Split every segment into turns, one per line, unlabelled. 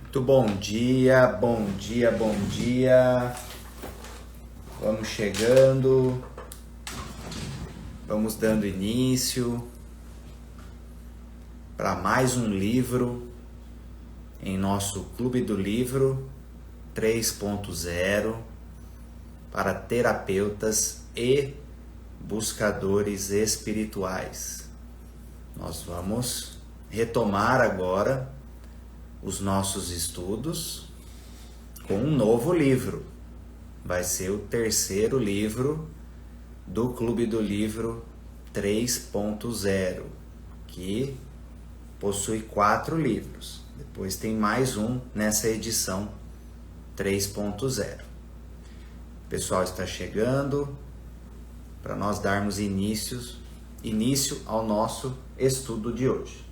Muito bom dia, bom dia, bom dia. Vamos chegando, vamos dando início para mais um livro em nosso Clube do Livro 3.0 para terapeutas e buscadores espirituais. Nós vamos retomar agora os nossos estudos com um novo livro. Vai ser o terceiro livro do Clube do Livro 3.0, que possui 4 livros. Depois tem mais um nessa edição 3.0. O pessoal está chegando para nós darmos início ao nosso estudo de hoje.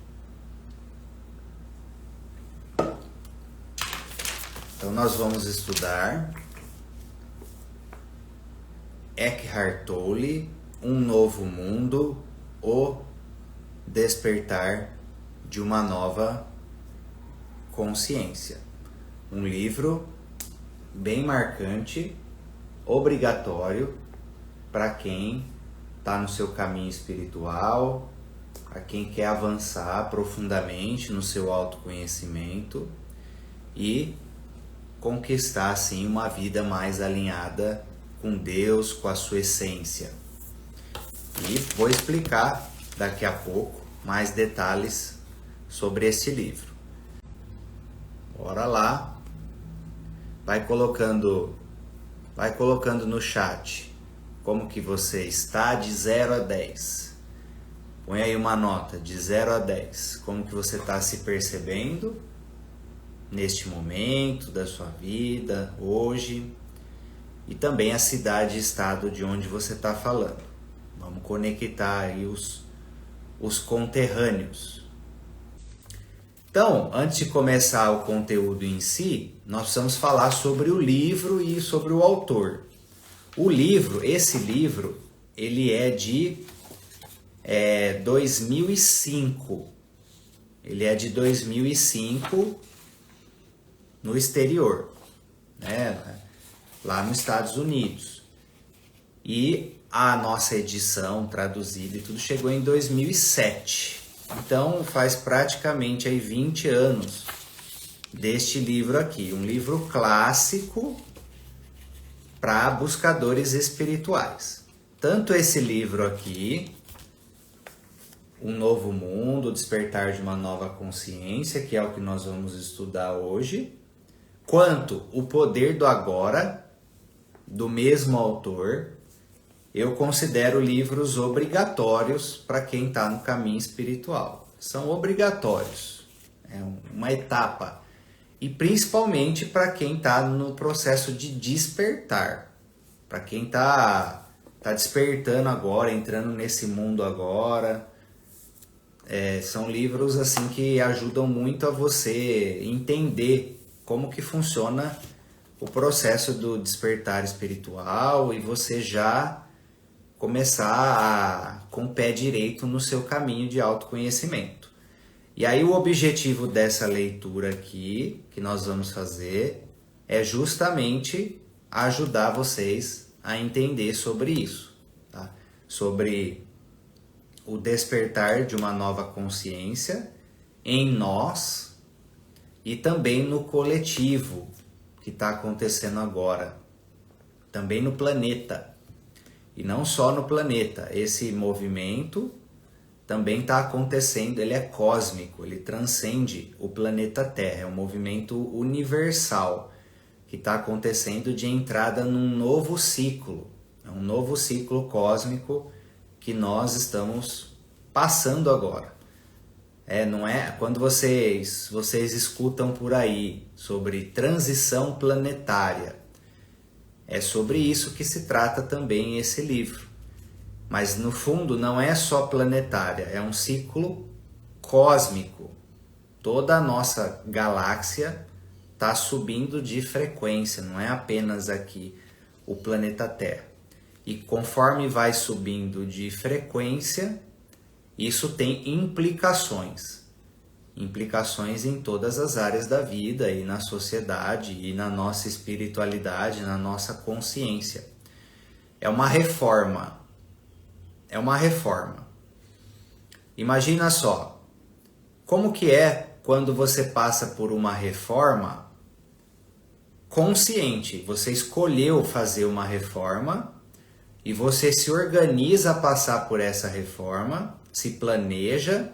Então nós vamos estudar Eckhart Tolle, Um Novo Mundo, o Despertar de uma Nova Consciência. Um livro bem marcante, obrigatório para quem está no seu caminho espiritual, para quem quer avançar profundamente no seu autoconhecimento e conquistar assim uma vida mais alinhada com Deus, com a sua essência. E vou explicar daqui a pouco mais detalhes sobre esse livro. Bora lá. Vai colocando no chat como que você está de 0 a 10. Põe aí uma nota de 0 a 10. Como que você está se percebendo neste momento da sua vida, hoje, e também a cidade e estado de onde você está falando. Vamos conectar aí os conterrâneos. Então, antes de começar o conteúdo em si, nós precisamos falar sobre o livro e sobre o autor. Esse livro, ele é de 2005. Ele é de 2005 no exterior, né? Lá nos Estados Unidos. E a nossa edição traduzida e tudo chegou em 2007. Então faz praticamente aí 20 anos deste livro aqui. Um livro clássico para buscadores espirituais. Tanto esse livro aqui, Um Novo Mundo, o Despertar de uma Nova Consciência, que é o que nós vamos estudar hoje, quanto O Poder do Agora, do mesmo autor, eu considero livros obrigatórios para quem está no caminho espiritual. São obrigatórios, é uma etapa. E principalmente para quem está no processo de despertar. Para quem tá despertando agora, entrando nesse mundo agora. São livros assim que ajudam muito a você entender como que funciona o processo do despertar espiritual e você já começar com o pé direito no seu caminho de autoconhecimento. E aí o objetivo dessa leitura aqui, que nós vamos fazer, é justamente ajudar vocês a entender sobre isso, tá? Sobre o despertar de uma nova consciência em nós e também no coletivo que está acontecendo agora, também no planeta. E não só no planeta, esse movimento também está acontecendo, ele é cósmico, ele transcende o planeta Terra, é um movimento universal que está acontecendo de entrada num novo ciclo, é um novo ciclo cósmico que nós estamos passando agora. Não é? Quando vocês escutam por aí sobre transição planetária, é sobre isso que se trata também esse livro. Mas no fundo não é só planetária, é um ciclo cósmico. Toda a nossa galáxia está subindo de frequência, não é apenas aqui o planeta Terra. E conforme vai subindo de frequência, isso tem implicações. implicações em todas as áreas da vida e na sociedade e na nossa espiritualidade, na nossa consciência. É uma reforma. É uma reforma. Imagina só, como que é quando você passa por uma reforma consciente? Você escolheu fazer uma reforma e você se organiza a passar por essa reforma, se planeja,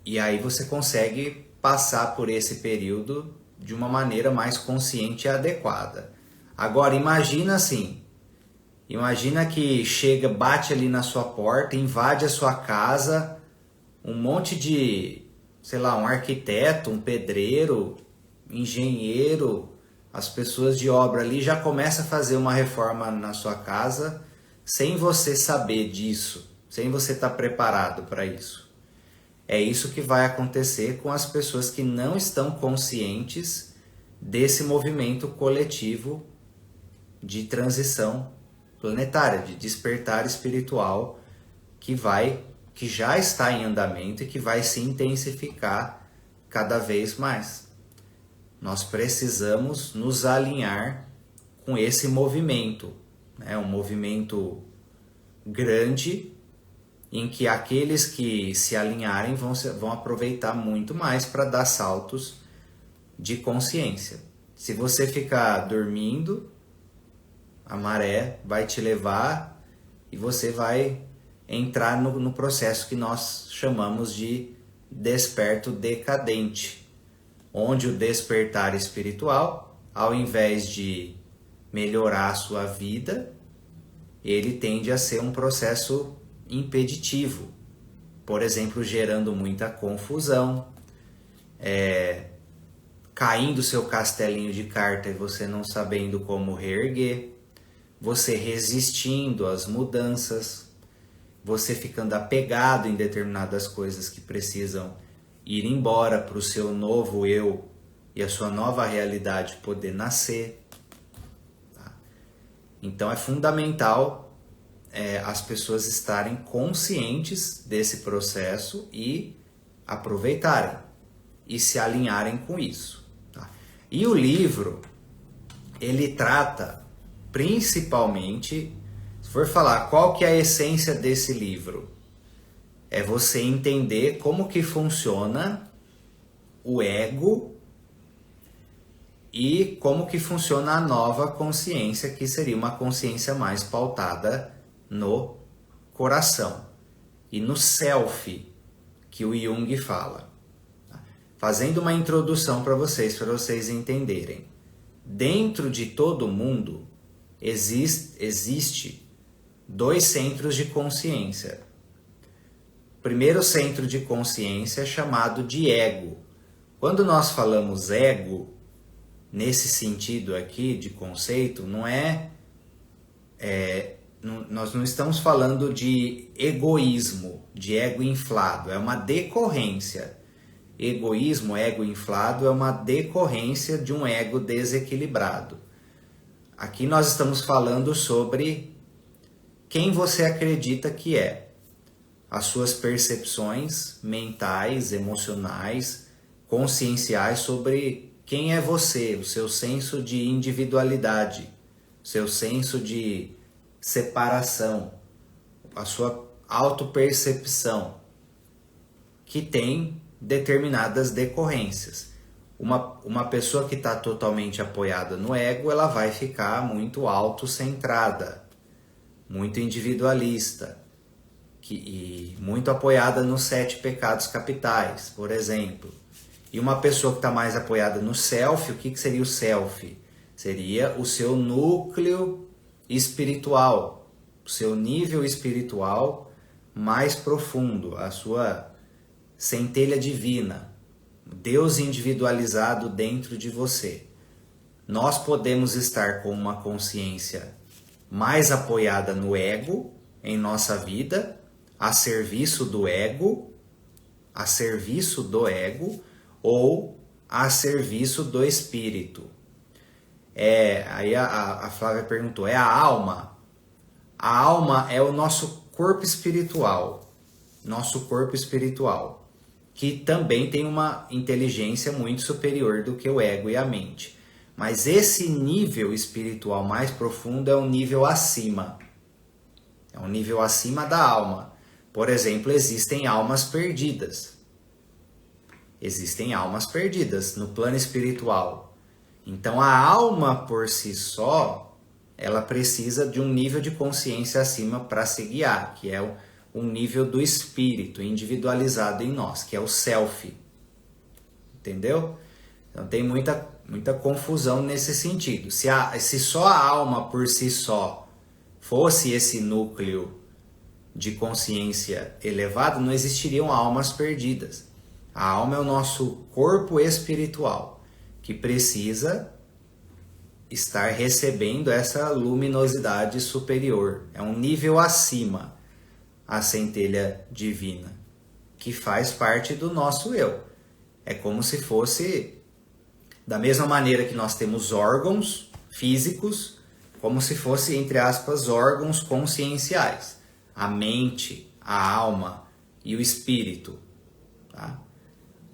e aí você consegue passar por esse período de uma maneira mais consciente e adequada. Agora imagina assim, imagina que chega, bate ali na sua porta, invade a sua casa, um monte de, sei lá, um arquiteto, um pedreiro, engenheiro, as pessoas de obra ali já começam a fazer uma reforma na sua casa sem você saber disso, sem você estar preparado para isso. É isso que vai acontecer com as pessoas que não estão conscientes desse movimento coletivo de transição planetária, de despertar espiritual que já está em andamento e que vai se intensificar cada vez mais. Nós precisamos nos alinhar com esse movimento, né? Um movimento grande em que aqueles que se alinharem vão aproveitar muito mais para dar saltos de consciência. Se você ficar dormindo, a maré vai te levar e você vai entrar no processo que nós chamamos de desperto decadente, onde o despertar espiritual, ao invés de melhorar a sua vida, ele tende a ser um processo impeditivo, por exemplo, gerando muita confusão, caindo seu castelinho de carta e você não sabendo como reerguer, você resistindo às mudanças, você ficando apegado em determinadas coisas que precisam ir embora para o seu novo eu e a sua nova realidade poder nascer. Tá? Então é fundamental as pessoas estarem conscientes desse processo e aproveitarem e se alinharem com isso. Tá? E o livro, ele trata principalmente, se for falar qual que é a essência desse livro, é você entender como que funciona o ego e como que funciona a nova consciência, que seria uma consciência mais pautada no coração e no self, que o Jung fala. Fazendo uma introdução para vocês entenderem. Dentro de todo mundo existe 2 centros de consciência. O primeiro centro de consciência é chamado de ego. Quando nós falamos ego, nesse sentido aqui de conceito, nós não estamos falando de egoísmo, de ego inflado, é uma decorrência. Egoísmo, ego inflado, é uma decorrência de um ego desequilibrado. Aqui nós estamos falando sobre quem você acredita que é, as suas percepções mentais, emocionais, conscienciais sobre quem é você, o seu senso de individualidade, o seu senso de separação, a sua autopercepção, que tem determinadas decorrências. Uma pessoa que está totalmente apoiada no ego, ela vai ficar muito autocentrada, muito individualista, e muito apoiada nos 7 pecados capitais, por exemplo. E uma pessoa que está mais apoiada no self, o que seria o self? Seria o seu núcleo espiritual, o seu nível espiritual mais profundo, a sua centelha divina, Deus individualizado dentro de você. Nós podemos estar com uma consciência mais apoiada no ego em nossa vida, a serviço do ego, ou a serviço do espírito. Aí a Flávia perguntou, é a alma? A alma é o nosso corpo espiritual. nosso corpo espiritual, que também tem uma inteligência muito superior do que o ego e a mente. Mas esse nível espiritual mais profundo é um nível acima. É um nível acima da alma. Por exemplo, existem almas perdidas. Existem almas perdidas no plano espiritual. Então a alma por si só, ela precisa de um nível de consciência acima para se guiar, que é um nível do espírito individualizado em nós, que é o self. Entendeu? Então tem muita confusão nesse sentido. Se só a alma por si só fosse esse núcleo de consciência elevado, não existiriam almas perdidas. A alma é o nosso corpo espiritual, que precisa estar recebendo essa luminosidade superior. É um nível acima a centelha divina, que faz parte do nosso eu. É como se fosse, da mesma maneira que nós temos órgãos físicos, como se fosse, entre aspas, órgãos conscienciais. A mente, a alma e o espírito. Tá?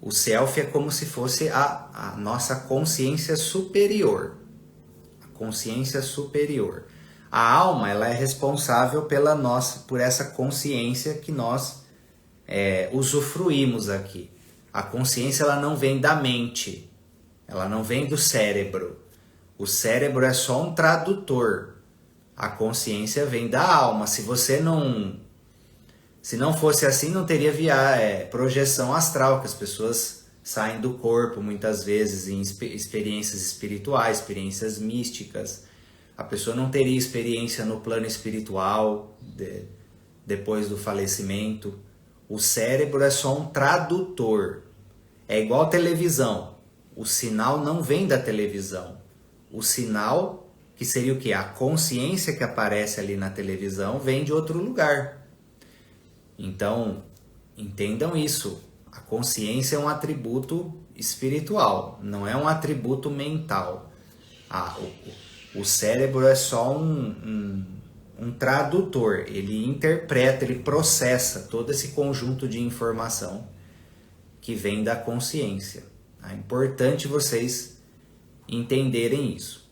O self é como se fosse a nossa consciência superior. A consciência superior. A alma, ela é responsável por essa consciência que nós usufruímos aqui. A consciência, ela não vem da mente, ela não vem do cérebro. O cérebro é só um tradutor. A consciência vem da alma. Se não fosse assim, não teria projeção astral, que as pessoas saem do corpo muitas vezes em experiências espirituais, experiências místicas. A pessoa não teria experiência no plano espiritual depois do falecimento. O cérebro é só um tradutor. É igual televisão. O sinal não vem da televisão. O sinal, que seria o quê? A consciência que aparece ali na televisão, vem de outro lugar. Então, entendam isso. A consciência é um atributo espiritual, não é um atributo mental. O cérebro é só um tradutor. Ele interpreta, ele processa todo esse conjunto de informação que vem da consciência. É importante vocês entenderem isso.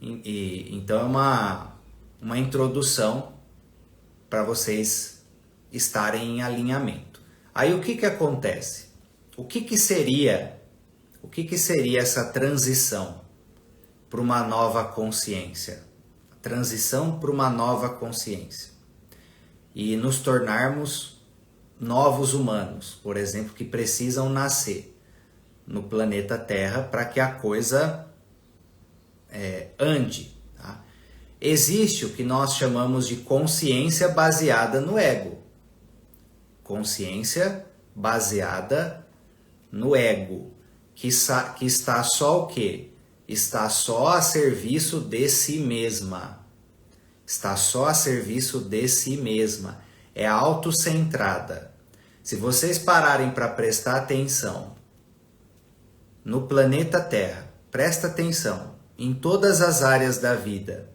Então é uma introdução para vocês estarem em alinhamento. Aí o que acontece? O que seria essa transição para uma nova consciência? Transição para uma nova consciência. E nos tornarmos novos humanos, por exemplo, que precisam nascer no planeta Terra para que a coisa ande. Tá? Existe o que nós chamamos de consciência baseada no ego. Consciência baseada no ego, que está só o quê? Está só a serviço de si mesma. Está só a serviço de si mesma. É autocentrada. Se vocês pararem para prestar atenção no planeta Terra, presta atenção em todas as áreas da vida.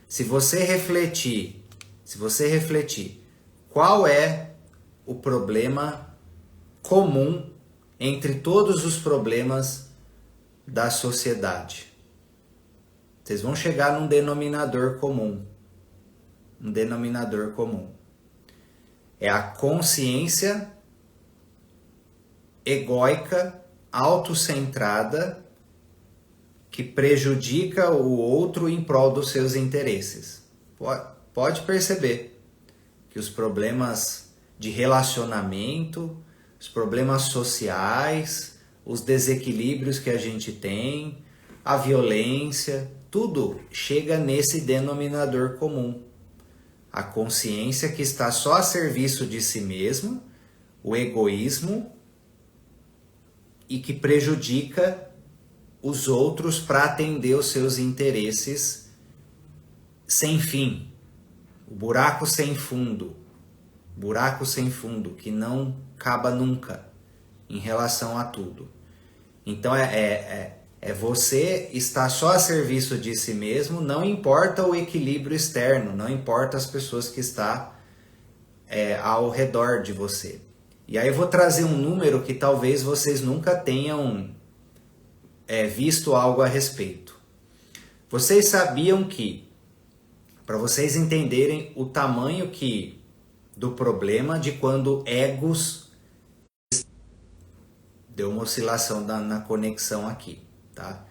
Se você refletir, qual é o problema comum entre todos os problemas da sociedade? Vocês vão chegar num denominador comum. Um denominador comum. É a consciência egóica, autocentrada, que prejudica o outro em prol dos seus interesses. Pode perceber que os problemas de relacionamento, os problemas sociais, os desequilíbrios que a gente tem, a violência, tudo chega nesse denominador comum. A consciência que está só a serviço de si mesmo, o egoísmo, e que prejudica os outros para atender os seus interesses sem fim. O buraco sem fundo. Buraco sem fundo, que não acaba nunca em relação a tudo. Então você estar só a serviço de si mesmo, não importa o equilíbrio externo, não importa as pessoas que está ao redor de você. E aí eu vou trazer um número que talvez vocês nunca tenham visto algo a respeito. Vocês sabiam que, para vocês entenderem o tamanho do problema de quando egos... Deu uma oscilação na conexão aqui, tá?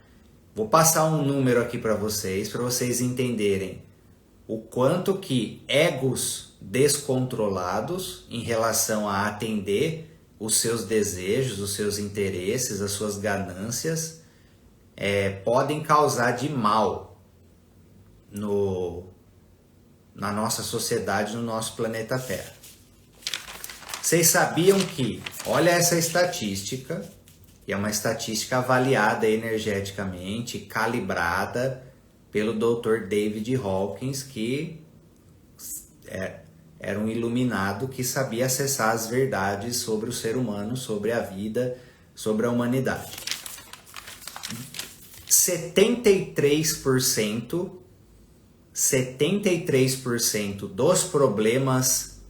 Vou passar um número aqui para vocês entenderem o quanto que egos descontrolados em relação a atender os seus desejos, os seus interesses, as suas ganâncias, podem causar de mal na nossa sociedade, no nosso planeta Terra. Vocês sabiam que, olha essa estatística, e é uma estatística avaliada energeticamente, calibrada pelo Dr. David Hawkins, que era um iluminado que sabia acessar as verdades sobre o ser humano, sobre a vida, sobre a humanidade. 73% dos problemas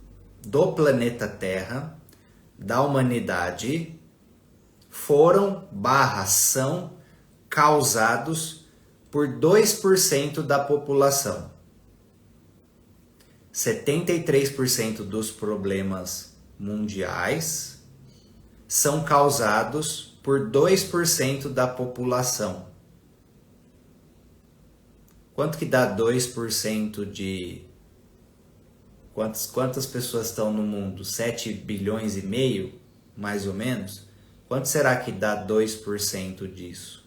do planeta Terra, da humanidade, são causados por 2% da população. 73% dos problemas mundiais são causados por 2% da população. Quanto que dá 2% de... Quantas pessoas estão no mundo? 7 bilhões e meio, mais ou menos? Quanto será que dá 2% disso?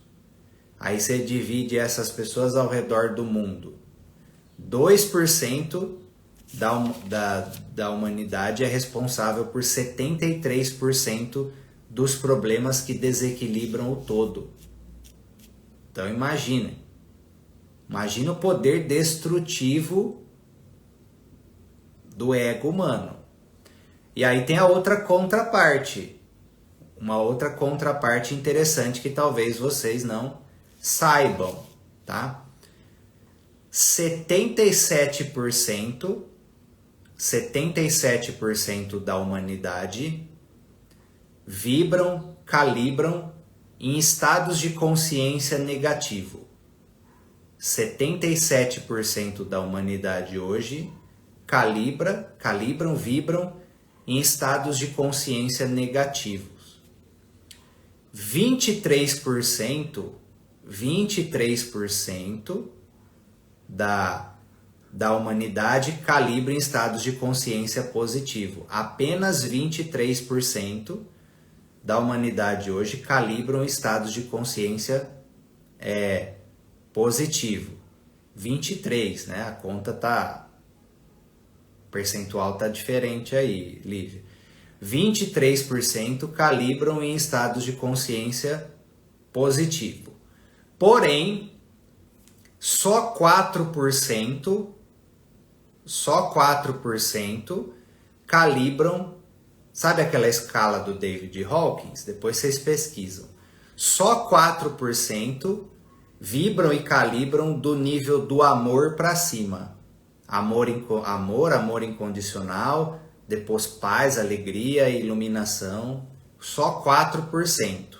Aí você divide essas pessoas ao redor do mundo. 2% da humanidade é responsável por 73% dos problemas que desequilibram o todo. Então imagina o poder destrutivo do ego humano. E aí tem a outra contraparte. Uma outra contraparte interessante que talvez vocês não saibam, tá? 77% da humanidade calibram em estados de consciência negativo. 77% da humanidade hoje vibram em estados de consciência negativos. 23% da humanidade calibra em estados de consciência positivo. Apenas 23% da humanidade hoje calibram estados de consciência positivo. 23, né? A conta o percentual tá diferente aí, Lívia. 23% calibram em estados de consciência positivo. Porém, só 4% calibram, sabe aquela escala do David Hawkins? Depois vocês pesquisam. Só 4% vibram e calibram do nível do amor para cima. Amor incondicional, depois paz, alegria, iluminação. Só 4%.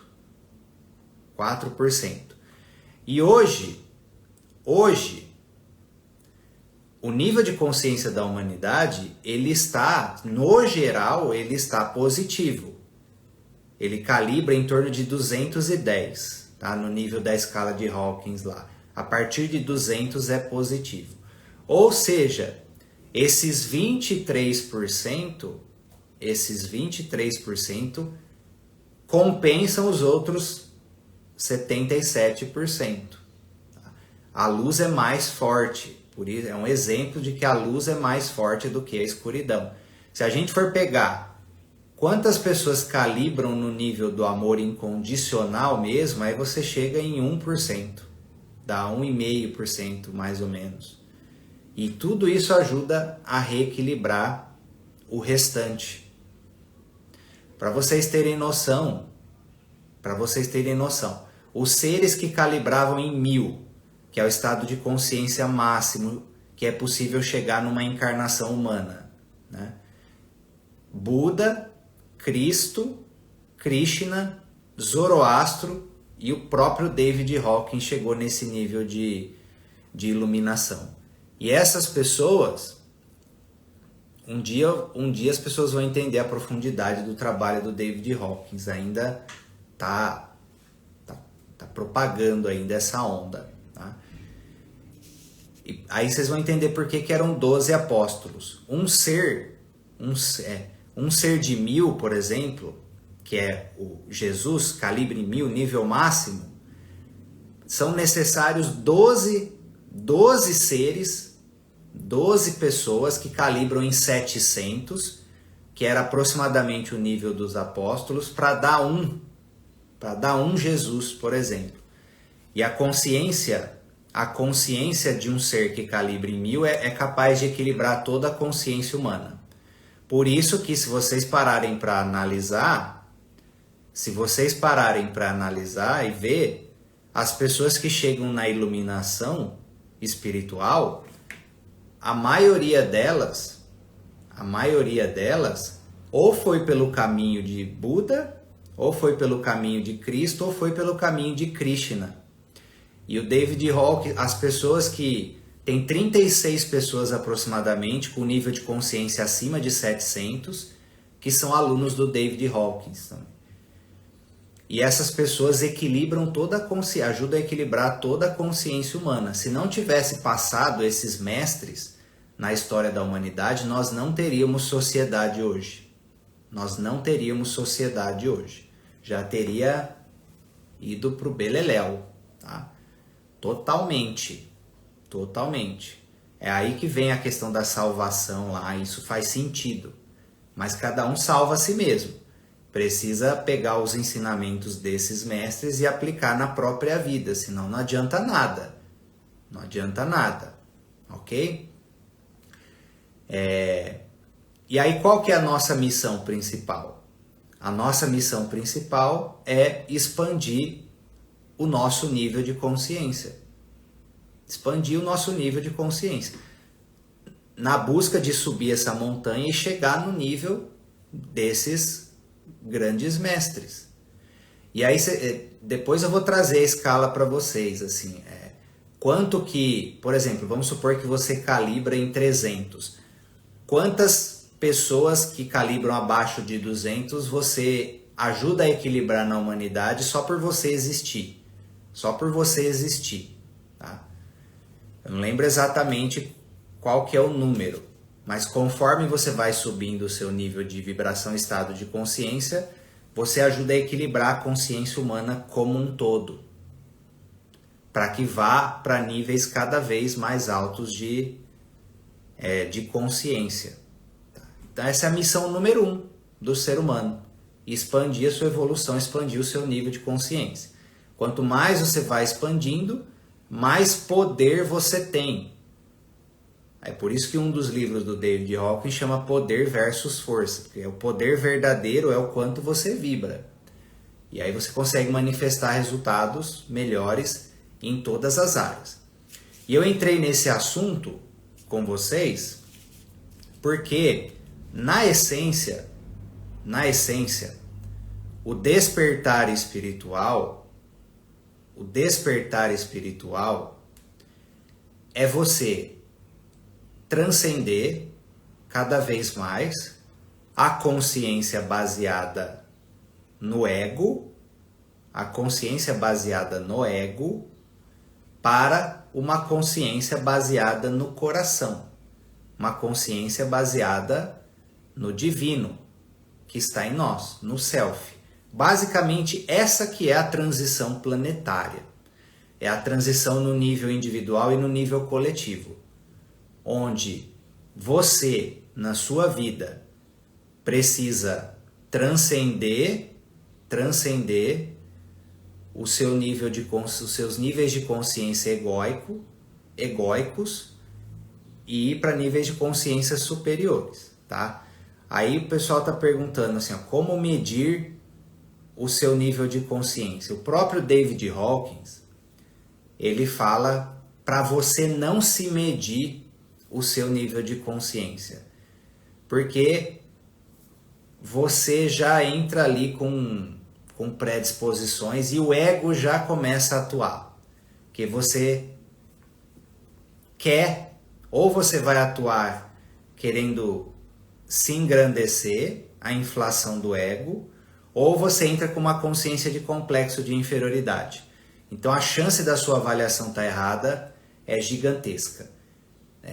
4%. E hoje, o nível de consciência da humanidade, no geral, ele está positivo. Ele calibra em torno de 210, tá? No nível da escala de Hawkins lá. A partir de 200 é positivo. Ou seja, esses 23% compensam os outros 77%. A luz é mais forte, por isso é um exemplo de que a luz é mais forte do que a escuridão. Se a gente for pegar quantas pessoas calibram no nível do amor incondicional mesmo, aí você chega em 1%, dá 1,5% mais ou menos. E tudo isso ajuda a reequilibrar o restante. Para vocês terem noção, os seres que calibravam em 1000, que é o estado de consciência máximo que é possível chegar numa encarnação humana, né? Buda, Cristo, Krishna, Zoroastro e o próprio David Hawkins chegou nesse nível de iluminação. E essas pessoas, um dia as pessoas vão entender a profundidade do trabalho do David Hawkins. Ainda tá propagando ainda essa onda. Tá? E aí vocês vão entender por que eram 12 apóstolos. Um ser de 1000, por exemplo, que é o Jesus, calibre 1000, nível máximo, são necessários 12 seres, 12 pessoas que calibram em 700, que era aproximadamente o nível dos apóstolos, para dar um Jesus, por exemplo. E a consciência de um ser que calibre 1000 é capaz de equilibrar toda a consciência humana. Por isso que se vocês pararem para analisar e ver, as pessoas que chegam na iluminação espiritual, a maioria delas ou foi pelo caminho de Buda, ou foi pelo caminho de Cristo, ou foi pelo caminho de Krishna. E o David Hawkins, as pessoas que... Tem 36 pessoas aproximadamente com nível de consciência acima de 700, que são alunos do David Hawkins também. E essas pessoas equilibram toda a consciência, ajudam a equilibrar toda a consciência humana. Se não tivesse passado esses mestres na história da humanidade, nós não teríamos sociedade hoje. Já teria ido pro beleléu, tá? Totalmente. É aí que vem a questão da salvação lá, isso faz sentido. Mas cada um salva a si mesmo. Precisa pegar os ensinamentos desses mestres e aplicar na própria vida, senão não adianta nada. Ok? E aí qual que é a nossa missão principal? A nossa missão principal é expandir o nosso nível de consciência. Na busca de subir essa montanha e chegar no nível desses grandes mestres. E aí depois eu vou trazer a escala para vocês, assim, quanto que, por exemplo, vamos supor que você calibra em 300. Quantas pessoas que calibram abaixo de 200 você ajuda a equilibrar na humanidade só por você existir? Tá? Eu não lembro exatamente qual que é o número, mas conforme você vai subindo o seu nível de vibração, estado de consciência, você ajuda a equilibrar a consciência humana como um todo, para que vá para níveis cada vez mais altos de consciência. Tá? Então essa é a missão número 1 do ser humano, expandir a sua evolução, expandir o seu nível de consciência. Quanto mais você vai expandindo, mais poder você tem. É por isso que um dos livros do David Hawkins chama Poder versus Força, porque o poder verdadeiro é o quanto você vibra. E aí você consegue manifestar resultados melhores em todas as áreas. E eu entrei nesse assunto com vocês porque, na essência, o despertar espiritual é você transcender cada vez mais a consciência baseada no ego, para uma consciência baseada no coração, uma consciência baseada no divino que está em nós, no self. Basicamente, essa que é a transição planetária. É a transição no nível individual e no nível coletivo, onde você, na sua vida, precisa transcender os seus níveis de consciência egóicos e ir para níveis de consciência superiores, tá? Aí o pessoal está perguntando assim, como medir o seu nível de consciência? O próprio David Hawkins, ele fala para você não se medir o seu nível de consciência, porque você já entra ali com predisposições e o ego já começa a atuar. Porque você quer, ou você vai atuar querendo se engrandecer, a inflação do ego, ou você entra com uma consciência de complexo de inferioridade. Então a chance da sua avaliação estar errada é gigantesca.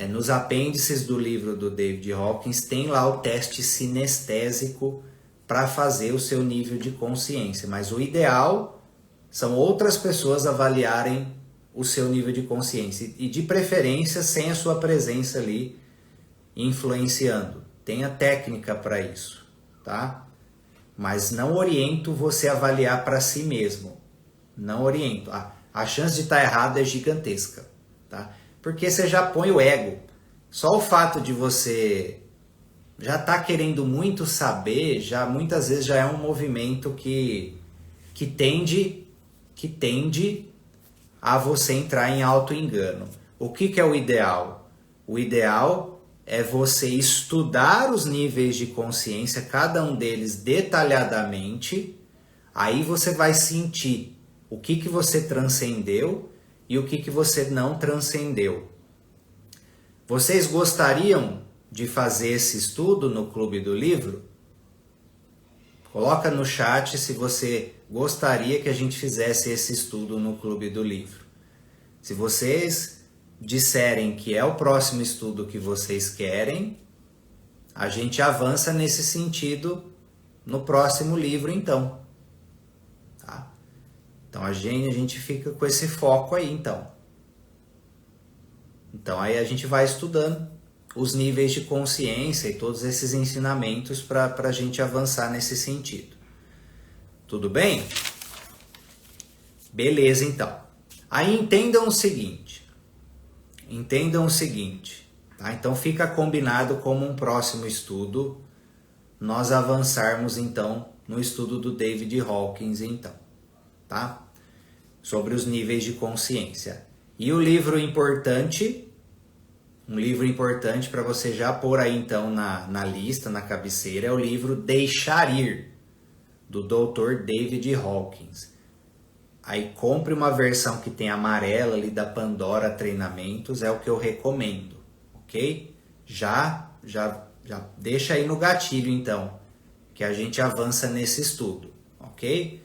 Nos apêndices do livro do David Hawkins tem lá o teste sinestésico para fazer o seu nível de consciência, mas o ideal são outras pessoas avaliarem o seu nível de consciência e de preferência sem a sua presença ali influenciando. Tenha técnica para isso, tá? Mas não oriento você a avaliar para si mesmo. Não oriento. A chance de estar errado é gigantesca, tá? Porque você já põe o ego. Só o fato de você já estar querendo muito saber, já muitas vezes já é um movimento que tende a você entrar em auto-engano. O que é o ideal? O ideal é você estudar os níveis de consciência, cada um deles detalhadamente, aí você vai sentir o que você transcendeu e o que você não transcendeu. Vocês gostariam de fazer esse estudo no Clube do Livro? Coloca no chat se você gostaria que a gente fizesse esse estudo no Clube do Livro. Se vocês disserem que é o próximo estudo que vocês querem, a gente avança nesse sentido no próximo livro então. Tá? Então a gente fica com esse foco aí então. Então aí a gente vai estudando os níveis de consciência e todos esses ensinamentos para a gente avançar nesse sentido. Tudo bem? Beleza então. Aí entendam o seguinte, tá? Então fica combinado como um próximo estudo, nós avançarmos então no estudo do David Hawkins então, tá? Sobre os níveis de consciência. E o livro importante, um livro importante para você já pôr aí então na lista, na cabeceira, é o livro Deixar Ir, do Dr. David Hawkins. Aí compre uma versão que tem amarela ali da Pandora Treinamentos, é o que eu recomendo, ok? Já deixa aí no gatilho então, que a gente avança nesse estudo, ok?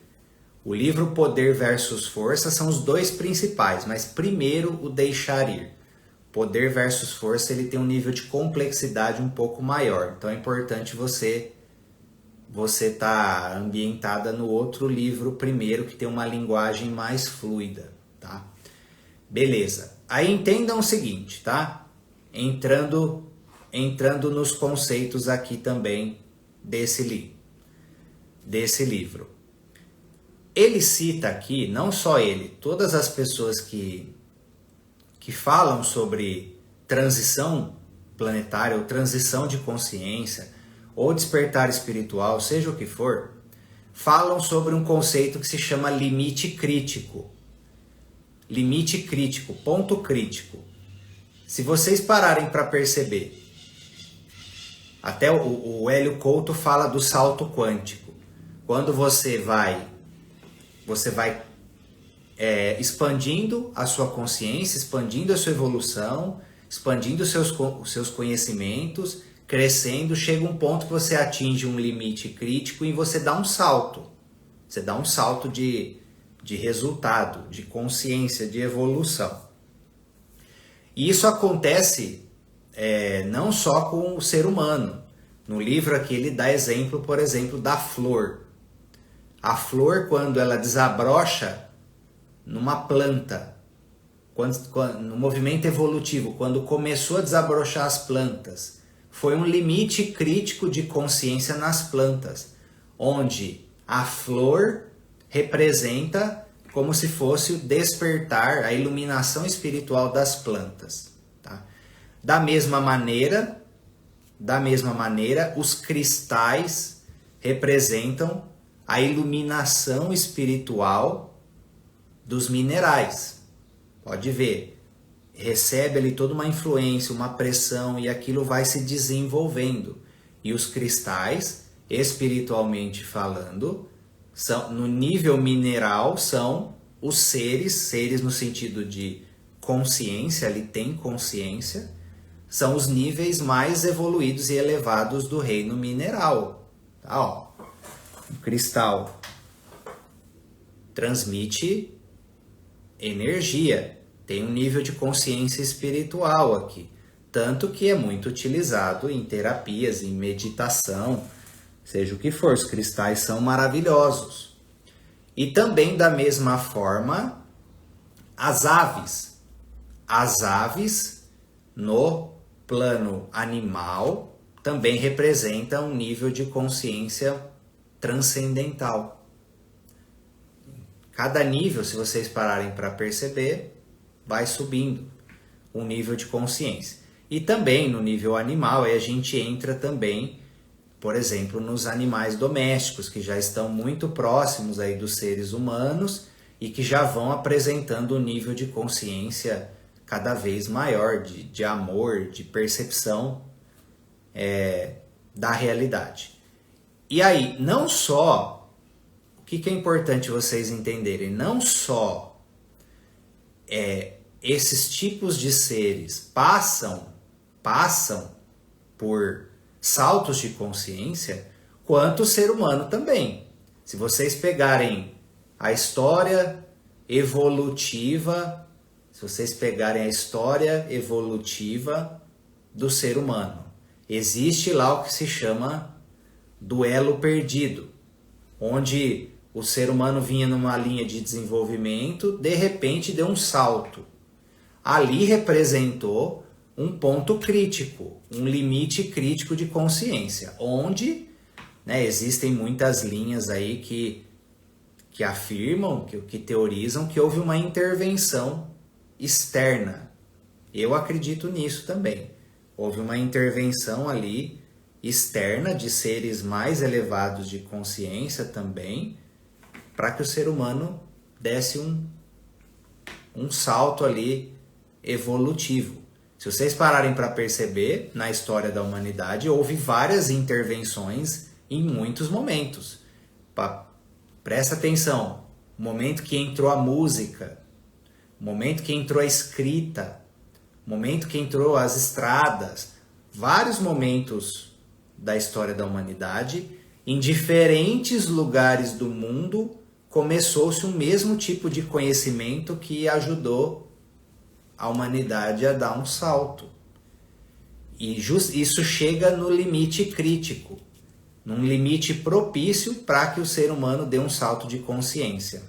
O livro Poder versus Força são os dois principais, mas primeiro o Deixar Ir. Poder versus Força, ele tem um nível de complexidade um pouco maior, então é importante você tá ambientada no outro livro primeiro, que tem uma linguagem mais fluida, tá? Beleza. Aí entendam o seguinte, tá? Entrando nos conceitos aqui também desse livro. Ele cita aqui, não só ele, todas as pessoas que falam sobre transição planetária ou transição de consciência, ou despertar espiritual, seja o que for, falam sobre um conceito que se chama limite crítico. Limite crítico, ponto crítico. Se vocês pararem para perceber, até o Hélio Couto fala do salto quântico. Quando você vai expandindo a sua consciência, expandindo a sua evolução, expandindo os seus conhecimentos, crescendo, chega um ponto que você atinge um limite crítico e você dá um salto. Você dá um salto de resultado, de consciência, de evolução. E isso acontece não só com o ser humano. No livro aqui ele dá exemplo, por exemplo, da flor. A flor, quando ela desabrocha numa planta, no movimento evolutivo, quando começou a desabrochar as plantas, foi um limite crítico de consciência nas plantas, onde a flor representa como se fosse o despertar, a iluminação espiritual das plantas. Tá? Da mesma maneira, os cristais representam a iluminação espiritual dos minerais. Pode ver. Recebe ali toda uma influência, uma pressão e aquilo vai se desenvolvendo. E os cristais espiritualmente falando, no nível mineral são os seres no sentido de consciência, ele tem consciência, são os níveis mais evoluídos e elevados do reino mineral. Tá, ó. O cristal transmite energia, tem um nível de consciência espiritual aqui, tanto que é muito utilizado em terapias, em meditação, seja o que for, os cristais são maravilhosos. E também da mesma forma, as aves. As aves, no plano animal, também representam um nível de consciência transcendental. Cada nível, se vocês pararem para perceber, vai subindo um nível de consciência. E também no nível animal, aí a gente entra também, por exemplo, nos animais domésticos, que já estão muito próximos aí dos seres humanos e que já vão apresentando um nível de consciência cada vez maior, de amor, de percepção da realidade. E aí, não só, o que é importante vocês entenderem, não só esses tipos de seres passam por saltos de consciência, quanto o ser humano também. Se vocês pegarem a história evolutiva, do ser humano, existe lá o que se chama duelo perdido, onde o ser humano vinha numa linha de desenvolvimento, de repente deu um salto. Ali representou um ponto crítico, um limite crítico de consciência, onde existem muitas linhas aí que afirmam, que teorizam que houve uma intervenção externa. Eu acredito nisso também. Houve uma intervenção ali externa de seres mais elevados de consciência também, para que o ser humano desse um salto ali evolutivo. Se vocês pararem para perceber, na história da humanidade houve várias intervenções em muitos momentos. Presta atenção, o momento que entrou a música, o momento que entrou a escrita, o momento que entrou as estradas, vários momentos da história da humanidade, em diferentes lugares do mundo, começou-se o mesmo tipo de conhecimento que ajudou a humanidade a dar um salto. E isso chega no limite crítico, num limite propício para que o ser humano dê um salto de consciência.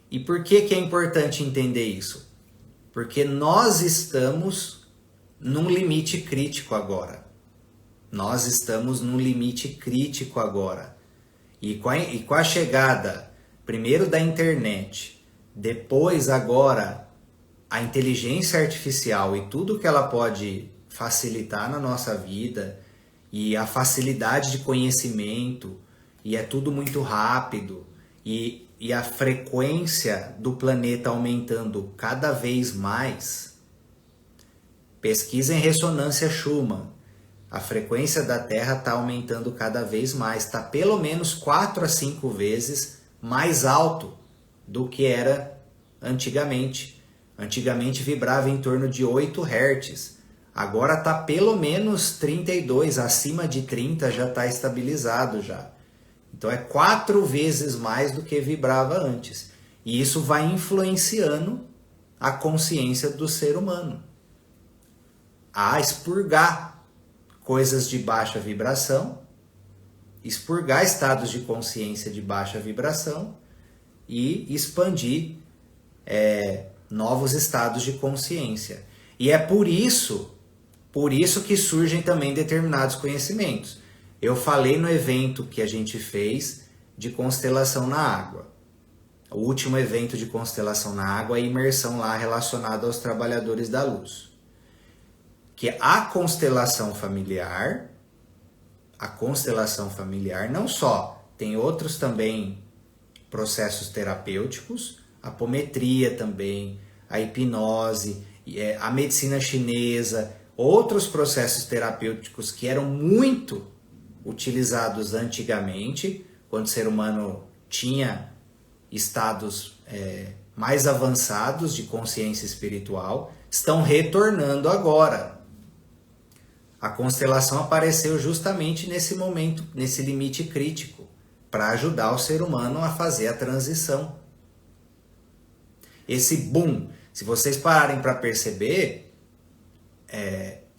E por que é importante entender isso? Porque nós estamos num limite crítico agora. Nós estamos num limite crítico agora. E com a chegada, primeiro da internet, depois agora a inteligência artificial e tudo que ela pode facilitar na nossa vida, e a facilidade de conhecimento, e é tudo muito rápido, e a frequência do planeta aumentando cada vez mais. Pesquisa em ressonância Schumann. A frequência da Terra está aumentando cada vez mais, está pelo menos 4 a 5 vezes mais alto do que era antigamente. Antigamente vibrava em torno de 8 Hz. Agora está pelo menos 32, acima de 30 já está estabilizado já. Então é 4 vezes mais do que vibrava antes. E isso vai influenciando a consciência do ser humano a expurgar coisas de baixa vibração, expurgar estados de consciência de baixa vibração e expandir novos estados de consciência. E é por isso que surgem também determinados conhecimentos. Eu falei no evento que a gente fez de constelação na água. O último evento de constelação na água, a imersão lá relacionada aos trabalhadores da luz. Que a constelação familiar não só, tem outros também processos terapêuticos, a apometria também, a hipnose, a medicina chinesa, outros processos terapêuticos que eram muito utilizados antigamente, quando o ser humano tinha estados mais avançados de consciência espiritual, estão retornando agora. A constelação apareceu justamente nesse momento, nesse limite crítico, para ajudar o ser humano a fazer a transição. Esse boom, se vocês pararem para perceber,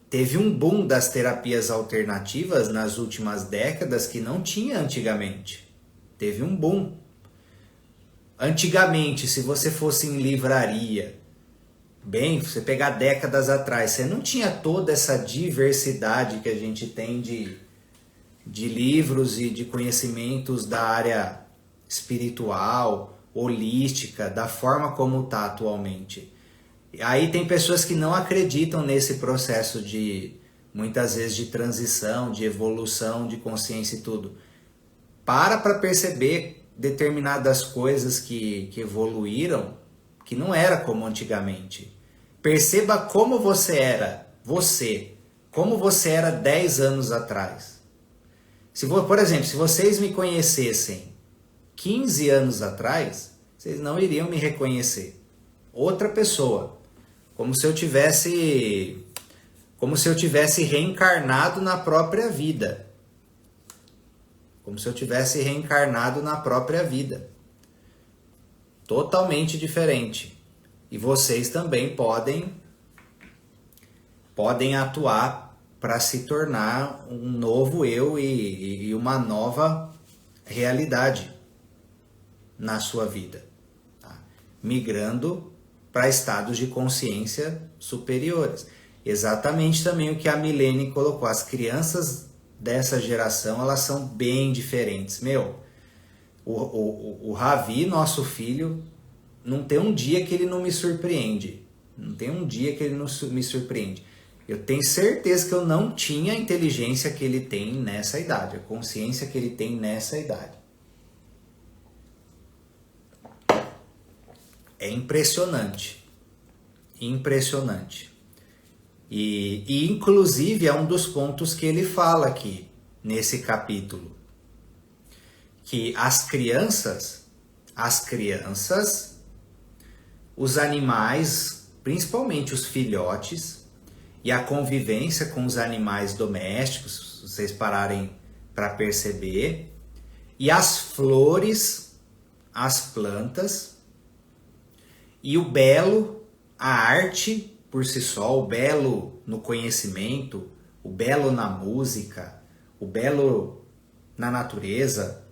teve um boom das terapias alternativas nas últimas décadas que não tinha antigamente. Teve um boom. Antigamente, se você fosse em livraria, você pegar décadas atrás, você não tinha toda essa diversidade que a gente tem de livros e de conhecimentos da área espiritual, holística, da forma como está atualmente. Aí tem pessoas que não acreditam nesse processo muitas vezes, de transição, de evolução, de consciência e tudo. Para perceber determinadas coisas que evoluíram, que não era como antigamente. Perceba como você era, como você era 10 anos atrás. Por exemplo, se vocês me conhecessem 15 anos atrás, vocês não iriam me reconhecer. Outra pessoa. Como se eu tivesse reencarnado na própria vida. Como se eu tivesse reencarnado na própria vida. Totalmente diferente. E vocês também podem atuar para se tornar um novo eu e uma nova realidade na sua vida. Tá? Migrando para estados de consciência superiores. Exatamente também o que a Milene colocou. As crianças dessa geração, elas são bem diferentes. O Ravi, nosso filho, não tem um dia que ele não me surpreende. Não tem um dia que ele não me surpreende. Eu tenho certeza que eu não tinha a inteligência que ele tem nessa idade, a consciência que ele tem nessa idade. É impressionante. Impressionante. E inclusive é um dos pontos que ele fala aqui, nesse capítulo. Que as crianças, os animais, principalmente os filhotes, e a convivência com os animais domésticos, se vocês pararem para perceber, e as flores, as plantas, e o belo, a arte por si só, o belo no conhecimento, o belo na música, o belo na natureza,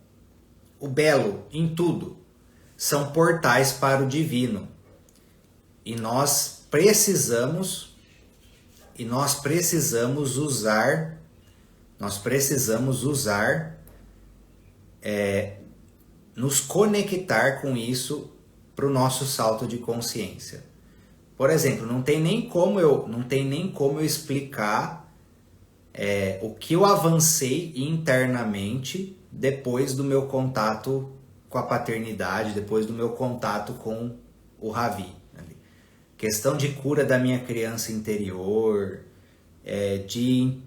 o belo em tudo, são portais para o divino. E nós precisamos usar nos conectar com isso para o nosso salto de consciência. Por exemplo, não tem nem como eu explicar o que eu avancei internamente depois do meu contato com a paternidade, depois do meu contato com o Ravi. Questão de cura da minha criança interior, de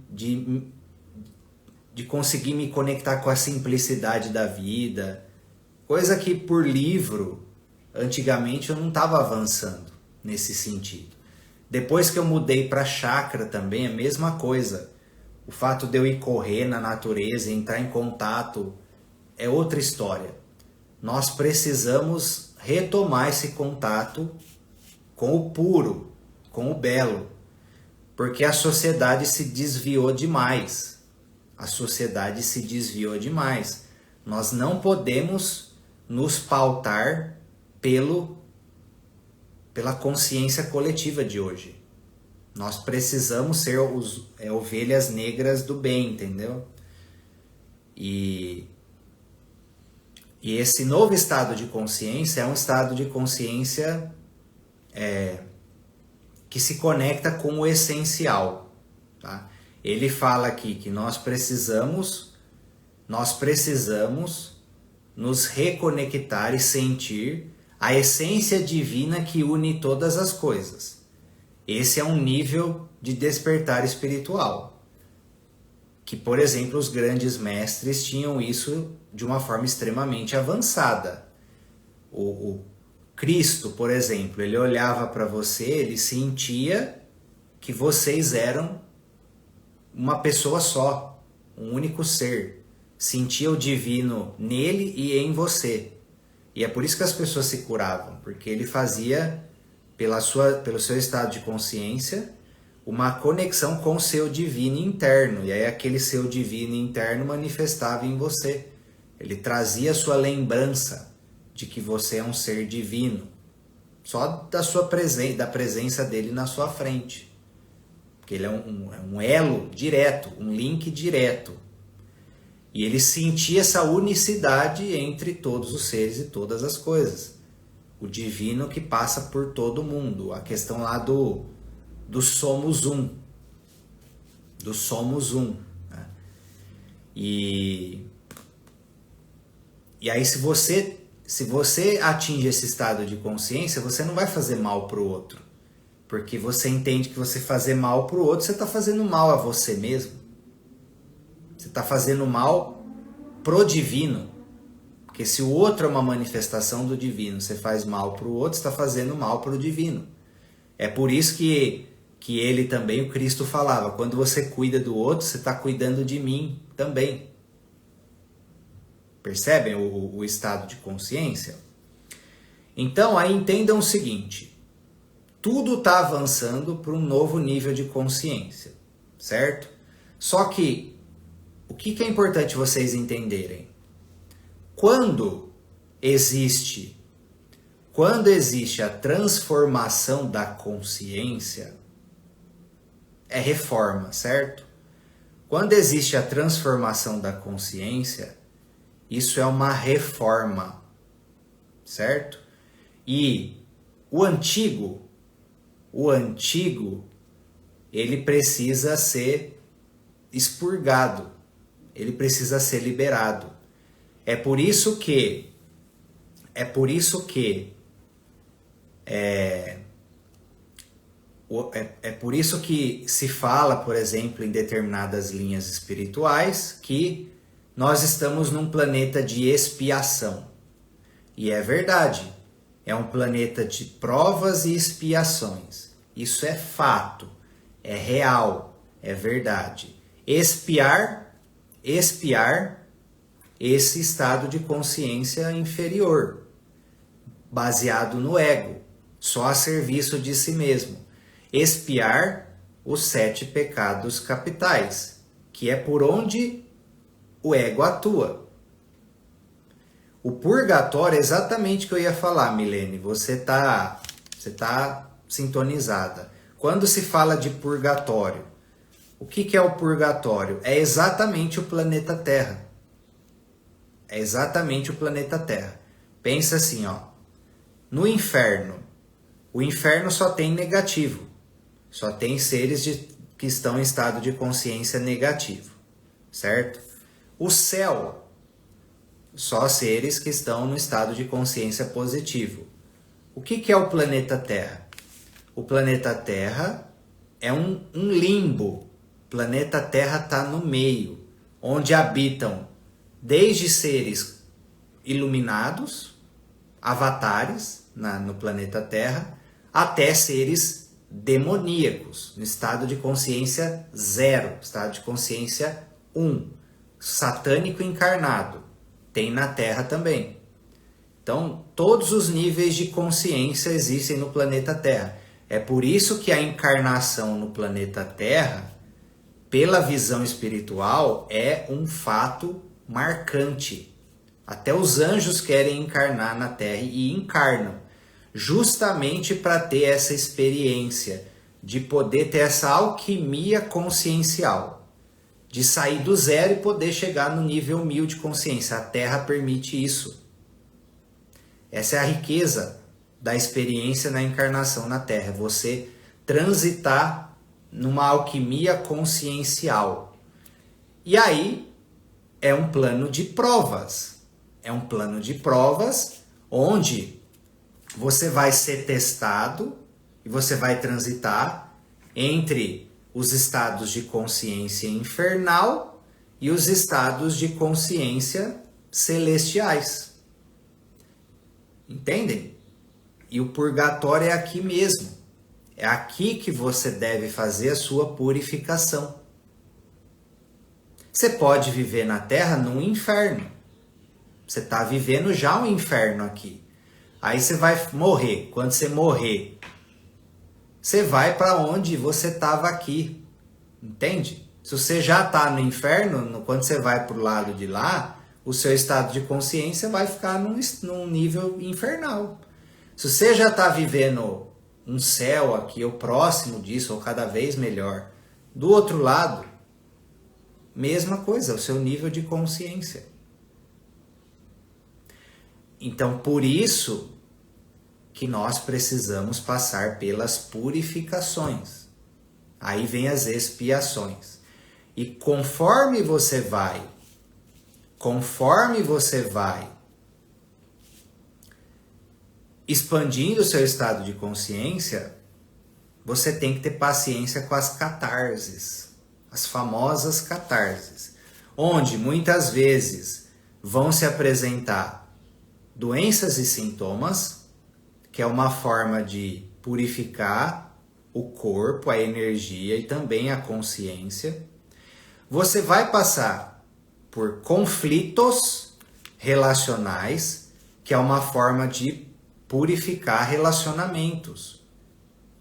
conseguir me conectar com a simplicidade da vida, coisa que por livro, antigamente eu não estava avançando nesse sentido. Depois que eu mudei para chakra também, a mesma coisa. O fato de eu ir correr na natureza, entrar em contato, é outra história. Nós precisamos retomar esse contato com o puro, com o belo, porque a sociedade se desviou demais. Nós não podemos nos pautar pela consciência coletiva de hoje. Nós precisamos ser ovelhas negras do bem, entendeu? E esse novo estado de consciência é um estado de consciência que se conecta com o essencial. Tá? Ele fala aqui que nós precisamos nos reconectar e sentir a essência divina que une todas as coisas. Esse é um nível de despertar espiritual. que, por exemplo, os grandes mestres tinham isso de uma forma extremamente avançada. O Cristo, por exemplo, ele olhava para você, ele sentia que vocês eram uma pessoa só, um único ser. Sentia o divino nele e em você. E é por isso que as pessoas se curavam, porque ele fazia, pelo seu estado de consciência, uma conexão com o seu divino interno. E aí aquele seu divino interno manifestava em você. Ele trazia a sua lembrança de que você é um ser divino. Só da presença dele na sua frente. Porque ele é um elo direto, um link direto. E ele sentia essa unicidade entre todos os seres e todas as coisas. O divino que passa por todo mundo. A questão lá do somos um. Do somos um. Né? E aí se você atinge esse estado de consciência, você não vai fazer mal para o outro. Porque você entende que você fazer mal para o outro, você está fazendo mal a você mesmo. Você está fazendo mal pro divino. Porque se o outro é uma manifestação do divino, você faz mal para o outro, você está fazendo mal para o divino. É por isso que ele também, o Cristo falava, quando você cuida do outro, você está cuidando de mim também. Percebem o estado de consciência? Então, aí entendam o seguinte. Tudo está avançando para um novo nível de consciência, certo? Só que, o que é importante vocês entenderem? Quando existe a transformação da consciência, é reforma, certo? Quando existe a transformação da consciência, isso é uma reforma, certo? E o antigo, ele precisa ser expurgado, ele precisa ser liberado. É por isso que se fala, por exemplo, em determinadas linhas espirituais, que nós estamos num planeta de expiação. E é verdade, é um planeta de provas e expiações. Isso é fato, é real, é verdade. Expiar esse estado de consciência inferior, baseado no ego, só a serviço de si mesmo. Expiar os 7 pecados capitais, que é por onde o ego atua. O purgatório é exatamente o que eu ia falar, Milene. Você tá sintonizada. Quando se fala de purgatório, o que é o purgatório? É exatamente o planeta Terra. É exatamente o planeta Terra. Pensa assim, ó. No inferno, o inferno só tem negativo. Só tem seres que estão em estado de consciência negativo. Certo? O céu, só seres que estão no estado de consciência positivo. O que é o planeta Terra? O planeta Terra é um limbo. O planeta Terra está no meio, onde habitam desde seres iluminados, avatares no planeta Terra, até seres demoníacos, no estado de consciência 0, estado de consciência 1, satânico encarnado. Tem na Terra também. Então, todos os níveis de consciência existem no planeta Terra. É por isso que a encarnação no planeta Terra, pela visão espiritual, é um fato marcante. Até os anjos querem encarnar na Terra e encarnam, justamente para ter essa experiência, de poder ter essa alquimia consciencial, de sair do 0 e poder chegar no nível 1000 de consciência. A Terra permite isso. Essa é a riqueza da experiência na encarnação na Terra. Você transitar numa alquimia consciencial. E aí é um plano de provas. É um plano de provas onde você vai ser testado e você vai transitar entre os estados de consciência infernal e os estados de consciência celestiais. Entendem? E o purgatório é aqui mesmo. É aqui que você deve fazer a sua purificação. Você pode viver na Terra num inferno. Você está vivendo já um inferno aqui. Aí você vai morrer. Quando você morrer, você vai para onde você estava aqui. Entende? Se você já está no inferno, quando você vai para o lado de lá, o seu estado de consciência vai ficar num nível infernal. Se você já está vivendo um céu aqui, ou próximo disso, ou cada vez melhor, do outro lado, mesma coisa, o seu nível de consciência. Então, por isso que nós precisamos passar pelas purificações. Aí vem as expiações. E conforme você vai expandindo o seu estado de consciência, você tem que ter paciência com as catarses, as famosas catarses, onde muitas vezes vão se apresentar doenças e sintomas, que é uma forma de purificar o corpo, a energia e também a consciência. Você vai passar por conflitos relacionais, que é uma forma de purificar relacionamentos.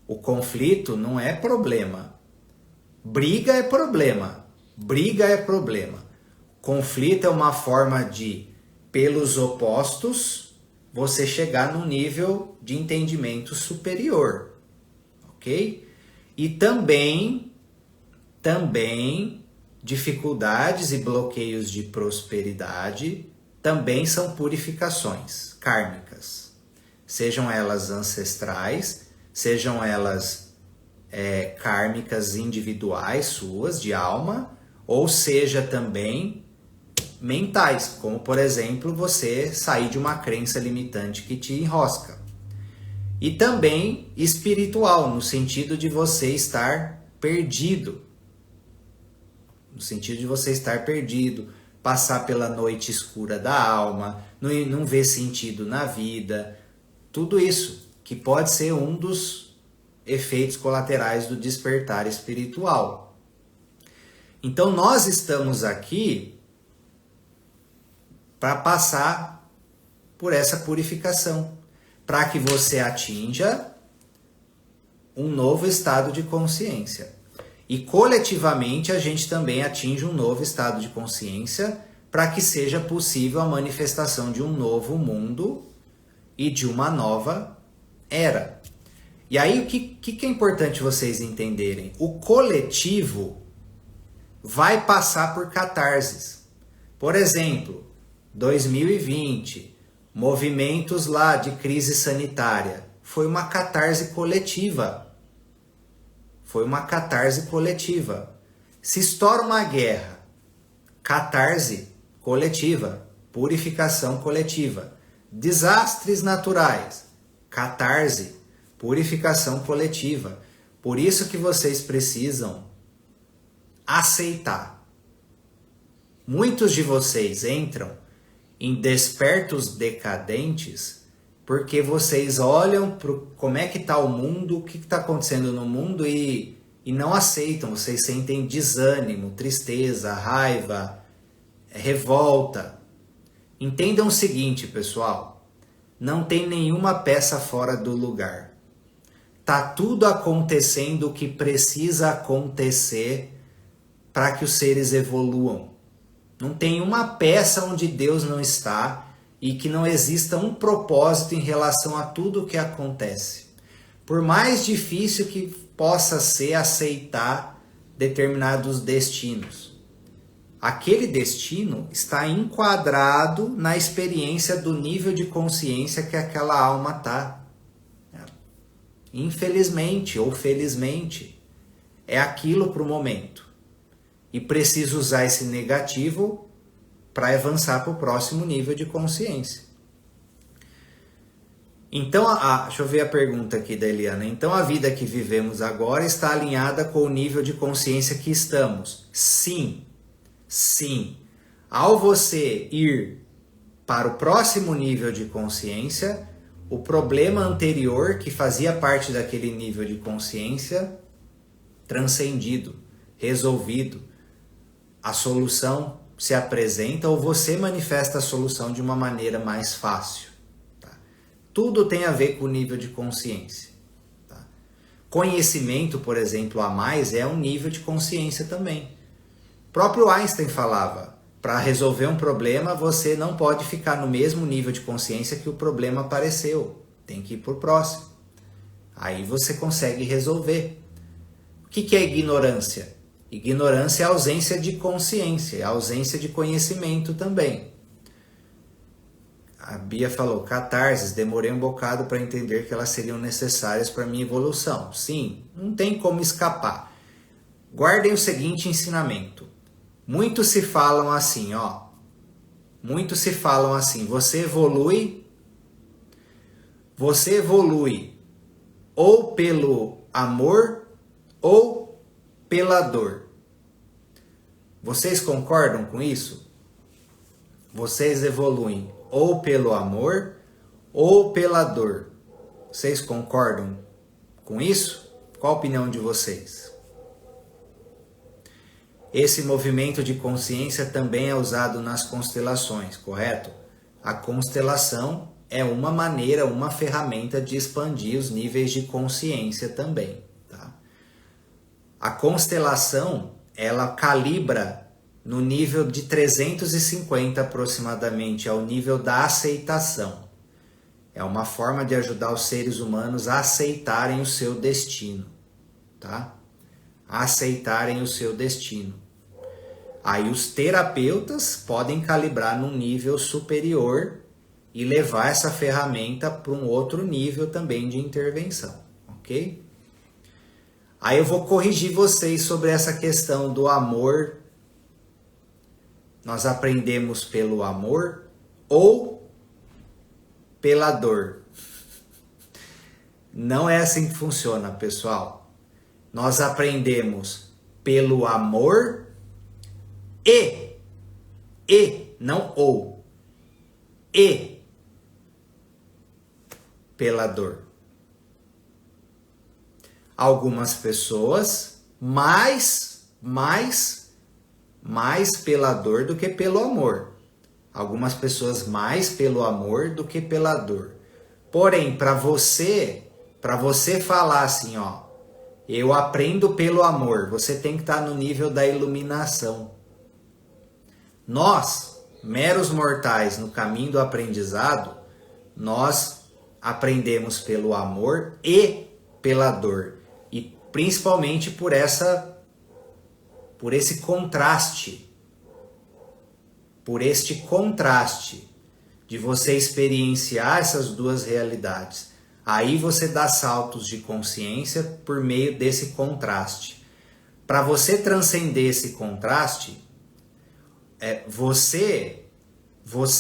O conflito não é problema. Briga é problema. Briga é problema. Conflito é uma forma de, pelos opostos, você chegar num nível de entendimento superior. Ok? E também dificuldades e bloqueios de prosperidade também são purificações kármicas. Sejam elas ancestrais, sejam elas kármicas individuais suas, de alma, ou seja também mentais, como por exemplo você sair de uma crença limitante que te enrosca. E também espiritual, no sentido de você estar perdido. No sentido de você estar perdido, passar pela noite escura da alma, não ver sentido na vida. Tudo isso que pode ser um dos efeitos colaterais do despertar espiritual. Então nós estamos aqui para passar por essa purificação, para que você atinja um novo estado de consciência. E coletivamente a gente também atinge um novo estado de consciência para que seja possível a manifestação de um novo mundo e de uma nova era. E aí o que é importante vocês entenderem? O coletivo vai passar por catarses. Por exemplo, 2020, movimentos lá de crise sanitária, foi uma catarse coletiva. Foi uma catarse coletiva. Se estoura uma guerra, catarse coletiva, purificação coletiva. Desastres naturais, catarse, purificação coletiva. Por isso que vocês precisam aceitar. Muitos de vocês entram em despertos decadentes porque vocês olham para como é que está o mundo, o que está acontecendo no mundo e não aceitam. Vocês sentem desânimo, tristeza, raiva, revolta. Entendam o seguinte, pessoal. Não tem nenhuma peça fora do lugar. Tá tudo acontecendo o que precisa acontecer para que os seres evoluam. Não tem uma peça onde Deus não está e que não exista um propósito em relação a tudo o que acontece. Por mais difícil que possa ser aceitar determinados destinos, aquele destino está enquadrado na experiência do nível de consciência que aquela alma está. Infelizmente ou felizmente, é aquilo para o momento. E preciso usar esse negativo para avançar para o próximo nível de consciência. Então, deixa eu ver a pergunta aqui da Eliana. Então, a vida que vivemos agora está alinhada com o nível de consciência que estamos? Sim. Sim, ao você ir para o próximo nível de consciência, o problema anterior que fazia parte daquele nível de consciência transcendido, resolvido, a solução se apresenta ou você manifesta a solução de uma maneira mais fácil. Tá? Tudo tem a ver com o nível de consciência. Tá? Conhecimento, por exemplo, a mais é um nível de consciência também. O próprio Einstein falava, para resolver um problema você não pode ficar no mesmo nível de consciência que o problema apareceu. Tem que ir para o próximo. Aí você consegue resolver. O que é ignorância? Ignorância é a ausência de consciência, é a ausência de conhecimento também. A Bia falou, catarses, demorei um bocado para entender que elas seriam necessárias para minha evolução. Sim, não tem como escapar. Guardem o seguinte ensinamento. Muitos se falam assim, ó. Muitos se falam assim, você evolui ou pelo amor ou pela dor. Vocês concordam com isso? Vocês evoluem ou pelo amor ou pela dor. Vocês concordam com isso? Qual a opinião de vocês? Esse movimento de consciência também é usado nas constelações, correto? A constelação é uma maneira, uma ferramenta de expandir os níveis de consciência também. A constelação, ela calibra no nível de 350 aproximadamente, ao nível da aceitação. É uma forma de ajudar os seres humanos a aceitarem o seu destino, tá? A aceitarem o seu destino. Aí os terapeutas podem calibrar num nível superior e levar essa ferramenta para um outro nível também de intervenção, ok? Aí eu vou corrigir vocês sobre essa questão do amor. Nós aprendemos pelo amor ou pela dor. Não é assim que funciona, pessoal. Nós aprendemos pelo amor não ou, pela dor. Algumas pessoas mais pela dor do que pelo amor. Algumas pessoas mais pelo amor do que pela dor. Porém, para você falar assim, ó, eu aprendo pelo amor, você tem que estar no nível da iluminação. Nós, meros mortais no caminho do aprendizado, nós aprendemos pelo amor e pela dor. E principalmente por esse contraste, por este contraste de você experienciar essas duas realidades. Aí você dá saltos de consciência por meio desse contraste. Para você transcender esse contraste, você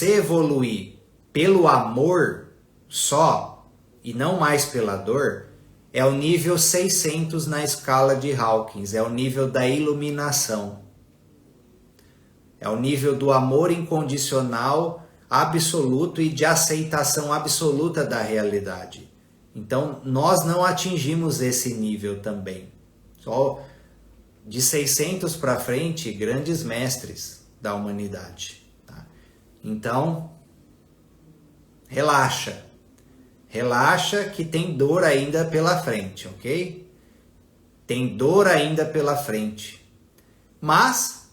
evoluir pelo amor só e não mais pela dor, é o nível 600 na escala de Hawkins, é o nível da iluminação. É o nível do amor incondicional, absoluto e de aceitação absoluta da realidade. Então, nós não atingimos esse nível também. Só de 600 para frente, grandes mestres da humanidade. Tá? Então, relaxa. Relaxa que tem dor ainda pela frente, ok? Tem dor ainda pela frente. Mas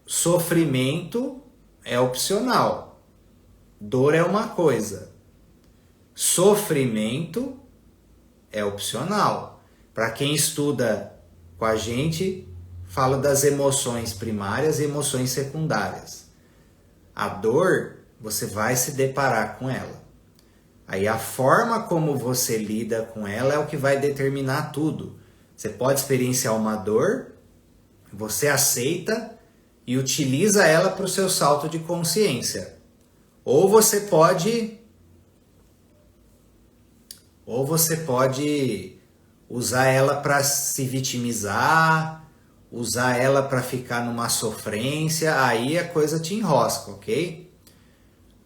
sofrimento é opcional. Dor é uma coisa. Sofrimento é opcional. Para quem estuda com a gente, fala das emoções primárias e emoções secundárias. A dor, você vai se deparar com ela. Aí a forma como você lida com ela é o que vai determinar tudo. Você pode experienciar uma dor, você aceita e utiliza ela para o seu salto de consciência. Ou você pode usar ela para se vitimizar, usar ela para ficar numa sofrência, aí a coisa te enrosca, ok?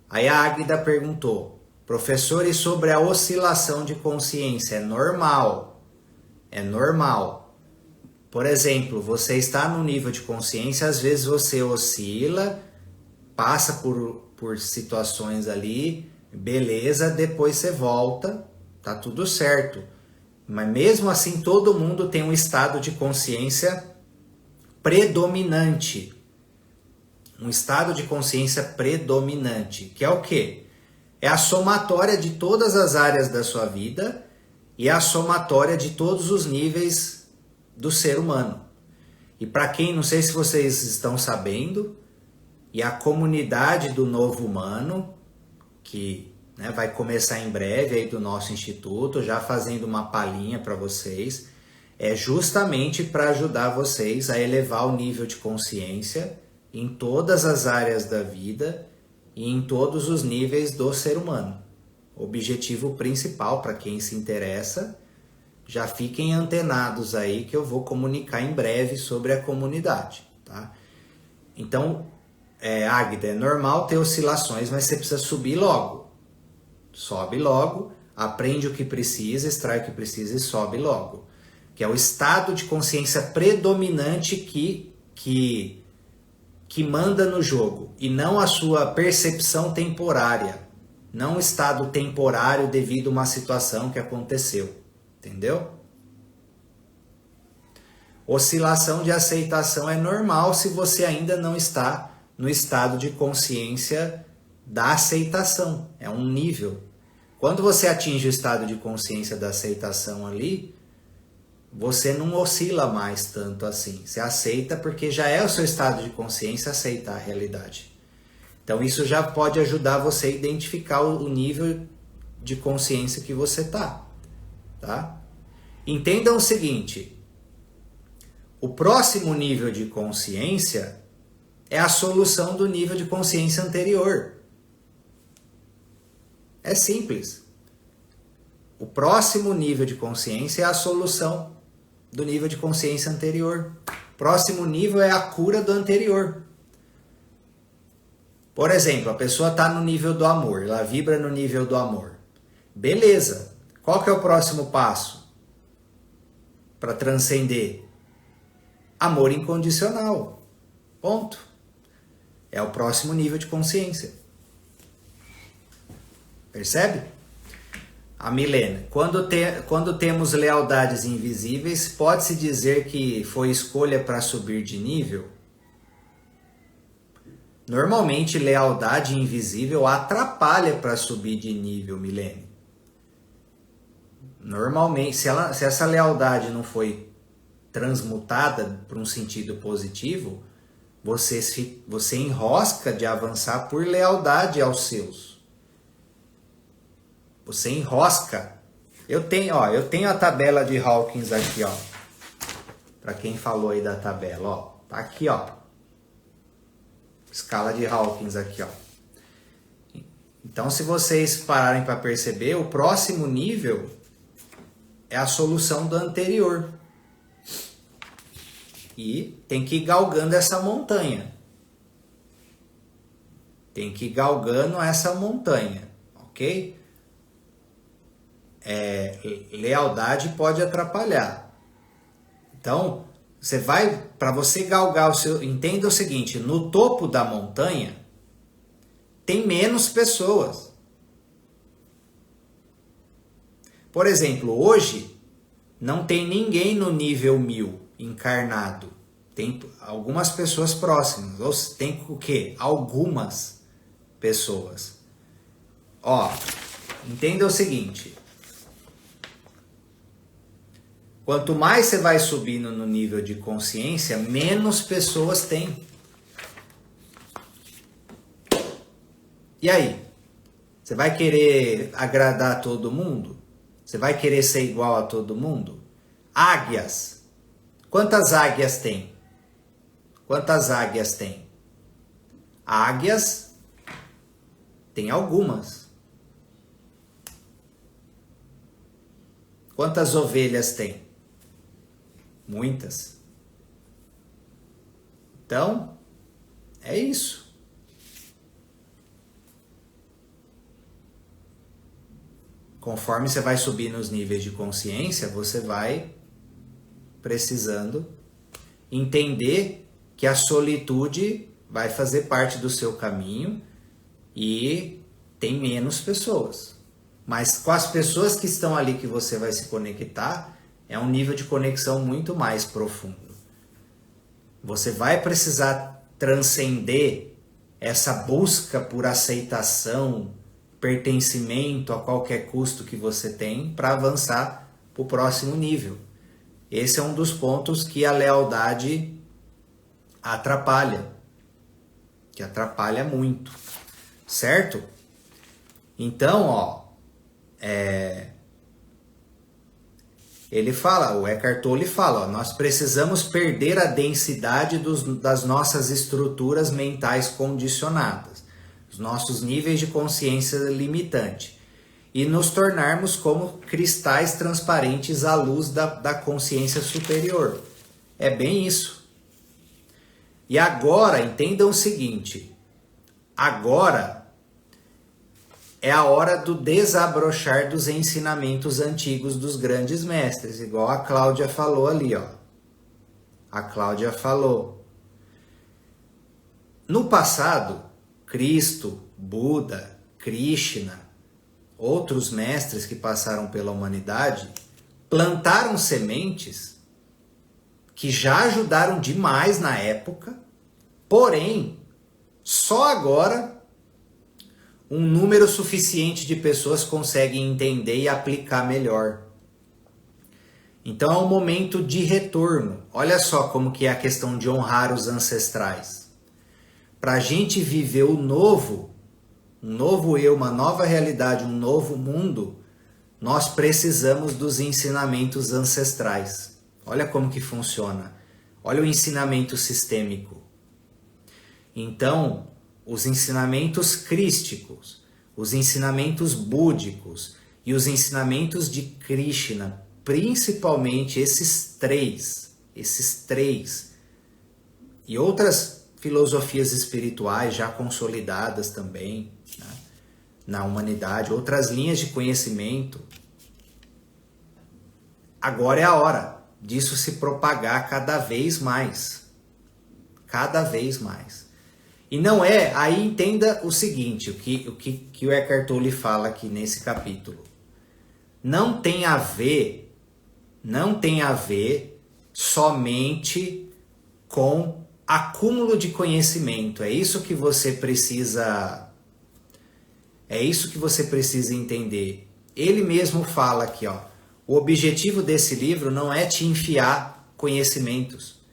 Aí a Águida perguntou, professor, e sobre a oscilação de consciência? É normal. É normal. Por exemplo, você está no nível de consciência, às vezes você oscila, passa por situações ali, beleza, depois você volta, tá tudo certo. Mas mesmo assim, todo mundo tem um estado de consciência predominante. Um estado de consciência predominante, que é o quê? É a somatória de todas as áreas da sua vida e a somatória de todos os níveis do ser humano. E para quem, não sei se vocês estão sabendo, e a comunidade do novo humano, que vai começar em breve aí do nosso instituto, já fazendo uma palhinha para vocês, é justamente para ajudar vocês a elevar o nível de consciência em todas as áreas da vida e em todos os níveis do ser humano. Objetivo principal para quem se interessa, já fiquem antenados aí que eu vou comunicar em breve sobre a comunidade, tá? Então, Águida, é normal ter oscilações, mas você precisa subir logo. Sobe logo, aprende o que precisa, extrai o que precisa e sobe logo. Que é o estado de consciência predominante que manda no jogo, e não a sua percepção temporária, não o estado temporário devido a uma situação que aconteceu, entendeu? Oscilação de aceitação é normal se você ainda não está no estado de consciência da aceitação, é um nível. Quando você atinge o estado de consciência da aceitação ali, você não oscila mais tanto assim. Você aceita porque já é o seu estado de consciência aceitar a realidade. Então isso já pode ajudar você a identificar o nível de consciência que você está. Tá? Entendam o seguinte, o próximo nível de consciência é a solução do nível de consciência anterior. É simples. O próximo nível de consciência é a solução do nível de consciência anterior. Próximo nível é a cura do anterior. Por exemplo, a pessoa está no nível do amor, ela vibra no nível do amor. Beleza. Qual que é o próximo passo para transcender? Amor incondicional. Ponto. É o próximo nível de consciência. Percebe? A Milena, quando temos lealdades invisíveis, pode-se dizer que foi escolha para subir de nível? Normalmente, lealdade invisível atrapalha para subir de nível, Milene. Normalmente, se essa lealdade não foi transmutada para um sentido positivo, você enrosca de avançar por lealdade aos seus. Você enrosca. Eu tenho a tabela de Hawkins aqui, ó. Para quem falou aí da tabela, ó. Tá aqui, ó. Escala de Hawkins aqui, ó. Então, se vocês pararem para perceber, o próximo nível é a solução do anterior. E tem que ir galgando essa montanha. Tem que ir galgando essa montanha, ok? Lealdade pode atrapalhar. Então, para você galgar o seu... Entenda o seguinte, no topo da montanha tem menos pessoas. Por exemplo, hoje não tem ninguém no nível 1000 encarnado. Tem algumas pessoas próximas. Ou tem o quê? Algumas pessoas. Ó, entenda o seguinte. Quanto mais você vai subindo no nível de consciência, menos pessoas tem. E aí? Você vai querer agradar todo mundo? Você vai querer ser igual a todo mundo? Águias. Quantas águias tem? Quantas águias tem? Águias tem algumas. Quantas ovelhas tem? Muitas. Então, é isso. Conforme você vai subir nos níveis de consciência, você vai precisando entender que a solitude vai fazer parte do seu caminho e tem menos pessoas. Mas com as pessoas que estão ali que você vai se conectar, é um nível de conexão muito mais profundo. Você vai precisar transcender essa busca por aceitação, pertencimento a qualquer custo que você tem para avançar para o próximo nível. Esse é um dos pontos que a lealdade atrapalha, que atrapalha muito, certo? Então, ele fala, o Eckhart Tolle fala, nós precisamos perder a densidade das nossas estruturas mentais condicionadas, os nossos níveis de consciência limitante, e nos tornarmos como cristais transparentes à luz da consciência superior. É bem isso. E agora, entendam o seguinte, agora é a hora do desabrochar dos ensinamentos antigos dos grandes mestres, igual a Cláudia falou ali, ó. A Cláudia falou. No passado, Cristo, Buda, Krishna, outros mestres que passaram pela humanidade, plantaram sementes que já ajudaram demais na época, porém, só agora um número suficiente de pessoas conseguem entender e aplicar melhor. Então é um momento de retorno. Olha só como que é a questão de honrar os ancestrais. Para a gente viver o novo, um novo eu, uma nova realidade, um novo mundo, nós precisamos dos ensinamentos ancestrais. Olha como que funciona. Olha o ensinamento sistêmico. Então, os ensinamentos crísticos, os ensinamentos búdicos e os ensinamentos de Krishna, principalmente esses três, e outras filosofias espirituais já consolidadas também, né, na humanidade, outras linhas de conhecimento. Agora é a hora disso se propagar cada vez mais. Cada vez mais. E não é, aí entenda o seguinte, o que o Eckhart Tolle fala aqui nesse capítulo. Não tem a ver somente com acúmulo de conhecimento. É isso que você precisa entender. Ele mesmo fala aqui, ó, o objetivo desse livro não é te enfiar conhecimentos.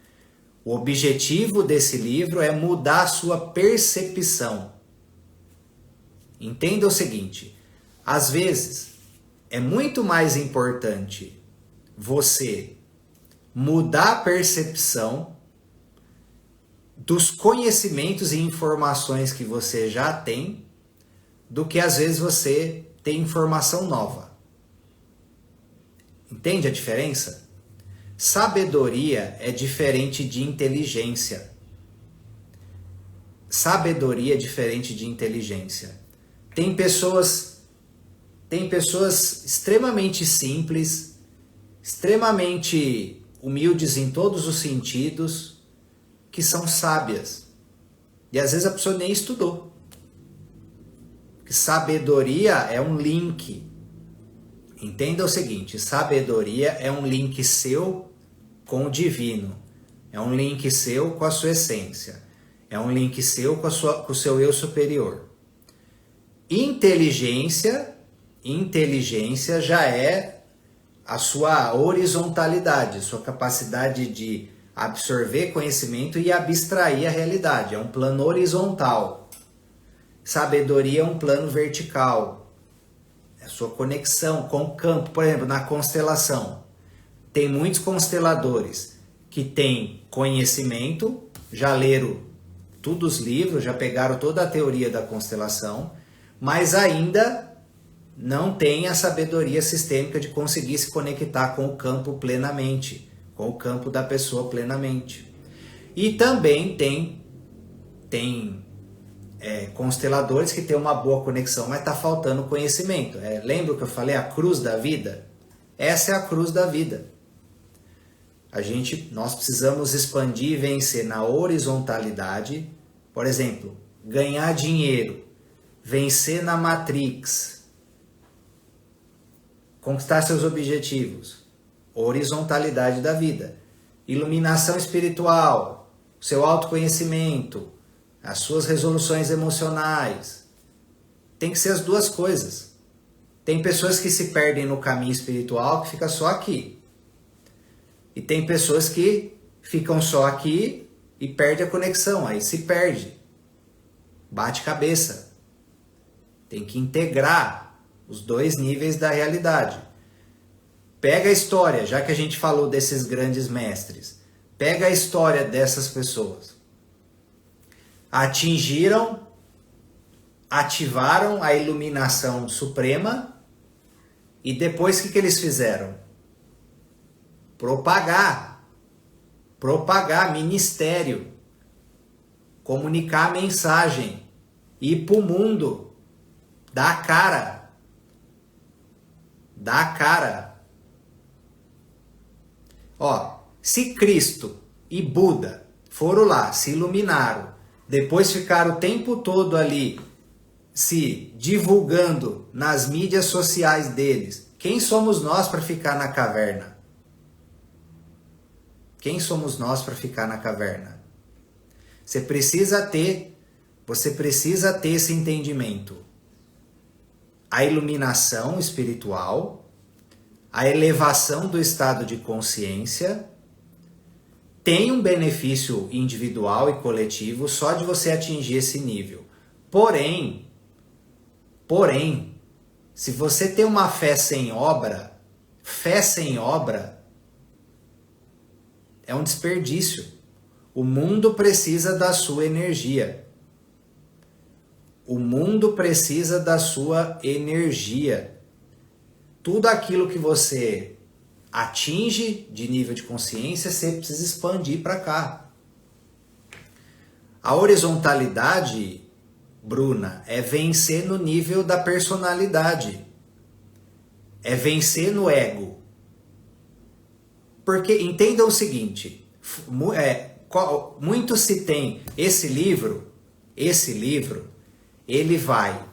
O objetivo desse livro é mudar a sua percepção. Entenda o seguinte, às vezes é muito mais importante você mudar a percepção dos conhecimentos e informações que você já tem, do que às vezes você ter informação nova. Entende a diferença? Sabedoria é diferente de inteligência. Sabedoria é diferente de inteligência. Tem pessoas extremamente simples, extremamente humildes em todos os sentidos, que são sábias. E às vezes a pessoa nem estudou. Sabedoria é um link. Entenda o seguinte, sabedoria é um link seu com o divino. É um link seu com a sua essência. É um link seu com o seu eu superior. Inteligência já é a sua horizontalidade, sua capacidade de absorver conhecimento e abstrair a realidade. É um plano horizontal. Sabedoria é um plano vertical. É a sua conexão com o campo. Por exemplo, na constelação. Tem muitos consteladores que têm conhecimento, já leram todos os livros, já pegaram toda a teoria da constelação, mas ainda não tem a sabedoria sistêmica de conseguir se conectar com o campo plenamente, com o campo da pessoa plenamente. E também tem consteladores que têm uma boa conexão, mas está faltando conhecimento. Lembra que eu falei a cruz da vida? Essa é a cruz da vida. Nós precisamos expandir e vencer na horizontalidade. Por exemplo, ganhar dinheiro, vencer na Matrix, conquistar seus objetivos, horizontalidade da vida, iluminação espiritual, seu autoconhecimento, as suas resoluções emocionais. Tem que ser as duas coisas. Tem pessoas que se perdem no caminho espiritual que fica só aqui. E tem pessoas que ficam só aqui e perde a conexão, aí se perde. Bate cabeça. Tem que integrar os dois níveis da realidade. Pega a história, já que a gente falou desses grandes mestres. Pega a história dessas pessoas. Atingiram, ativaram a iluminação suprema e depois o que eles fizeram? Propagar ministério, comunicar a mensagem, ir para o mundo, dar a cara. Se Cristo e Buda foram lá, se iluminaram, depois ficaram o tempo todo ali se divulgando nas mídias sociais deles, quem somos nós para ficar na caverna? Quem somos nós para ficar na caverna? Você precisa ter esse entendimento. A iluminação espiritual, a elevação do estado de consciência, tem um benefício individual e coletivo só de você atingir esse nível. Porém, se você tem uma fé sem obra é um desperdício. O mundo precisa da sua energia. O mundo precisa da sua energia. Tudo aquilo que você atinge de nível de consciência, você precisa expandir para cá. A horizontalidade, Bruna, é vencer no nível da personalidade. É vencer no ego. Porque entendam o seguinte, muito se tem esse livro, ele vai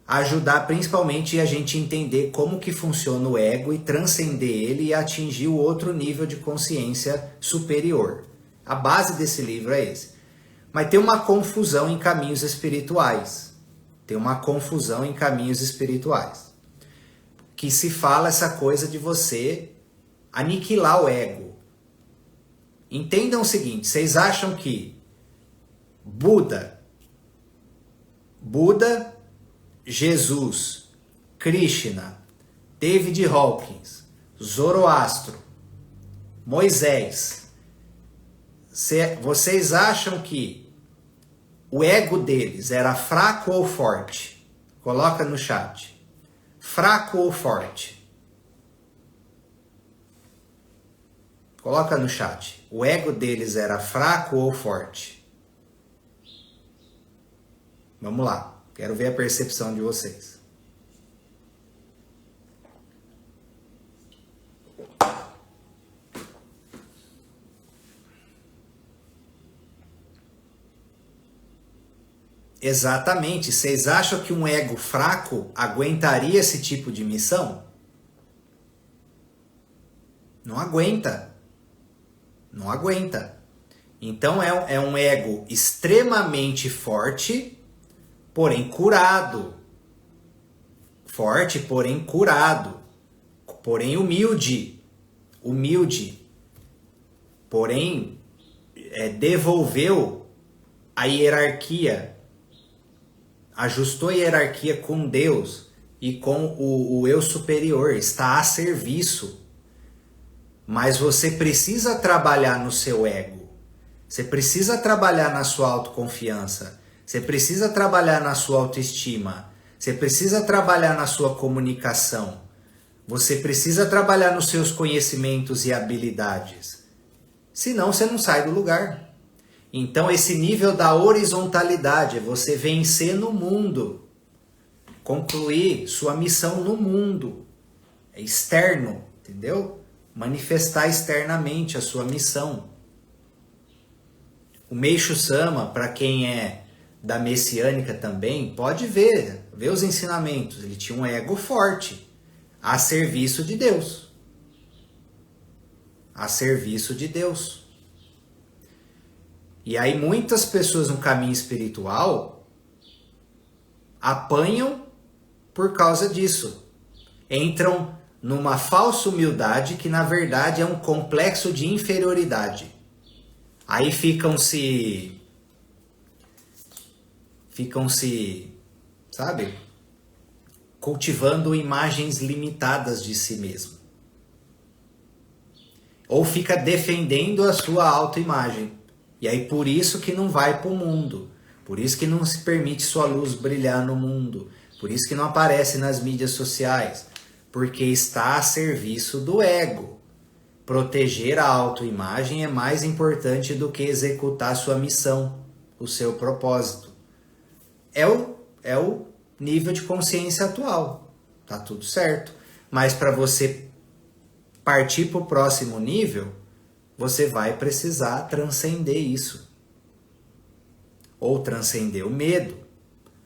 ajudar principalmente a gente entender como que funciona o ego e transcender ele e atingir o outro nível de consciência superior. A base desse livro é esse. Mas tem uma confusão em caminhos espirituais. Que se fala essa coisa de você aniquilar o ego. Entendam o seguinte, vocês acham que Buda, Jesus, Krishna, David Hawkins, Zoroastro, Moisés, vocês acham que o ego deles era fraco ou forte? Coloca no chat. Fraco ou forte? Coloca no chat. O ego deles era fraco ou forte? Vamos lá. Quero ver a percepção de vocês. Exatamente. Vocês acham que um ego fraco aguentaria esse tipo de missão? Não aguenta. Não aguenta. Então é um ego extremamente forte, porém curado. Forte, porém curado. Porém humilde. Porém, devolveu a hierarquia. Ajustou a hierarquia com Deus e com o eu superior. Está a serviço. Mas você precisa trabalhar no seu ego. Você precisa trabalhar na sua autoconfiança. Você precisa trabalhar na sua autoestima. Você precisa trabalhar na sua comunicação. Você precisa trabalhar nos seus conhecimentos e habilidades. Senão você não sai do lugar. Então esse nível da horizontalidade é você vencer no mundo, concluir sua missão no mundo, é externo, entendeu? Manifestar externamente a sua missão. O Meixo Sama, para quem é da messiânica também, pode ver os ensinamentos. Ele tinha um ego forte, a serviço de Deus. A serviço de Deus. E aí muitas pessoas no caminho espiritual apanham por causa disso. Entram numa falsa humildade que na verdade é um complexo de inferioridade. Aí ficam se, sabe, cultivando imagens limitadas de si mesmo. Ou fica defendendo a sua autoimagem. E aí por isso que não vai para o mundo. Por isso que não se permite sua luz brilhar no mundo. Por isso que não aparece nas mídias sociais. Porque está a serviço do ego. Proteger a autoimagem é mais importante do que executar sua missão, o seu propósito. É o nível de consciência atual. Tá tudo certo. Mas para você partir para o próximo nível, você vai precisar transcender isso. Ou transcender o medo,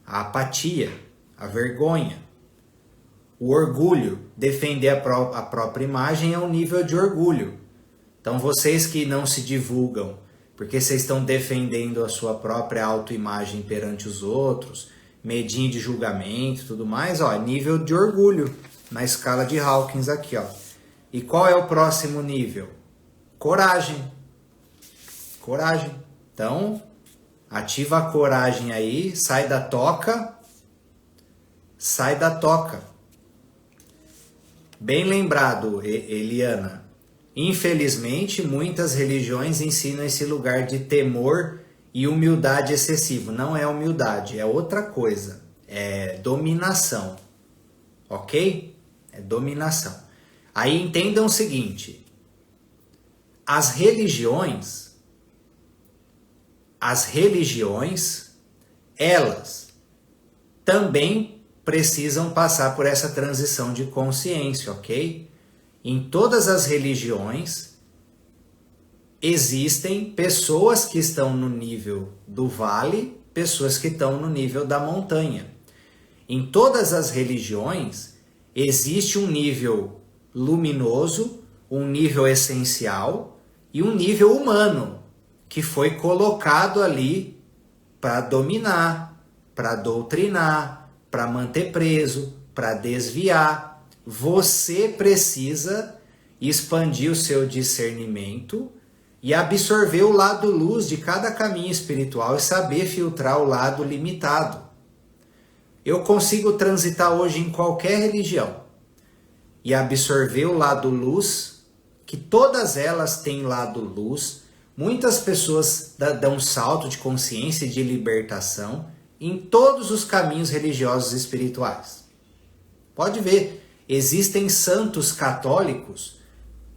a apatia, a vergonha, o orgulho. Defender a própria imagem é um nível de orgulho. Então vocês que não se divulgam, porque vocês estão defendendo a sua própria autoimagem perante os outros, medinho de julgamento e tudo mais, ó, nível de orgulho, na escala de Hawkins aqui, ó. E qual é o próximo nível? Coragem. Coragem. Então, ativa a coragem aí, sai da toca. Sai da toca. Bem lembrado, Eliana. Infelizmente, muitas religiões ensinam esse lugar de temor e humildade excessivo. Não é humildade, é outra coisa. É dominação. Ok? É dominação. Aí entendam o seguinte. As religiões, elas também precisam passar por essa transição de consciência, ok? Em todas as religiões, existem pessoas que estão no nível do vale, pessoas que estão no nível da montanha. Em todas as religiões, existe um nível luminoso, um nível essencial e um nível humano, que foi colocado ali para dominar, para doutrinar, para manter preso, para desviar. Você precisa expandir o seu discernimento e absorver o lado luz de cada caminho espiritual e saber filtrar o lado limitado. Eu consigo transitar hoje em qualquer religião e absorver o lado luz, que todas elas têm lado luz. Muitas pessoas dão um salto de consciência e de libertação em todos os caminhos religiosos e espirituais. Pode ver, existem santos católicos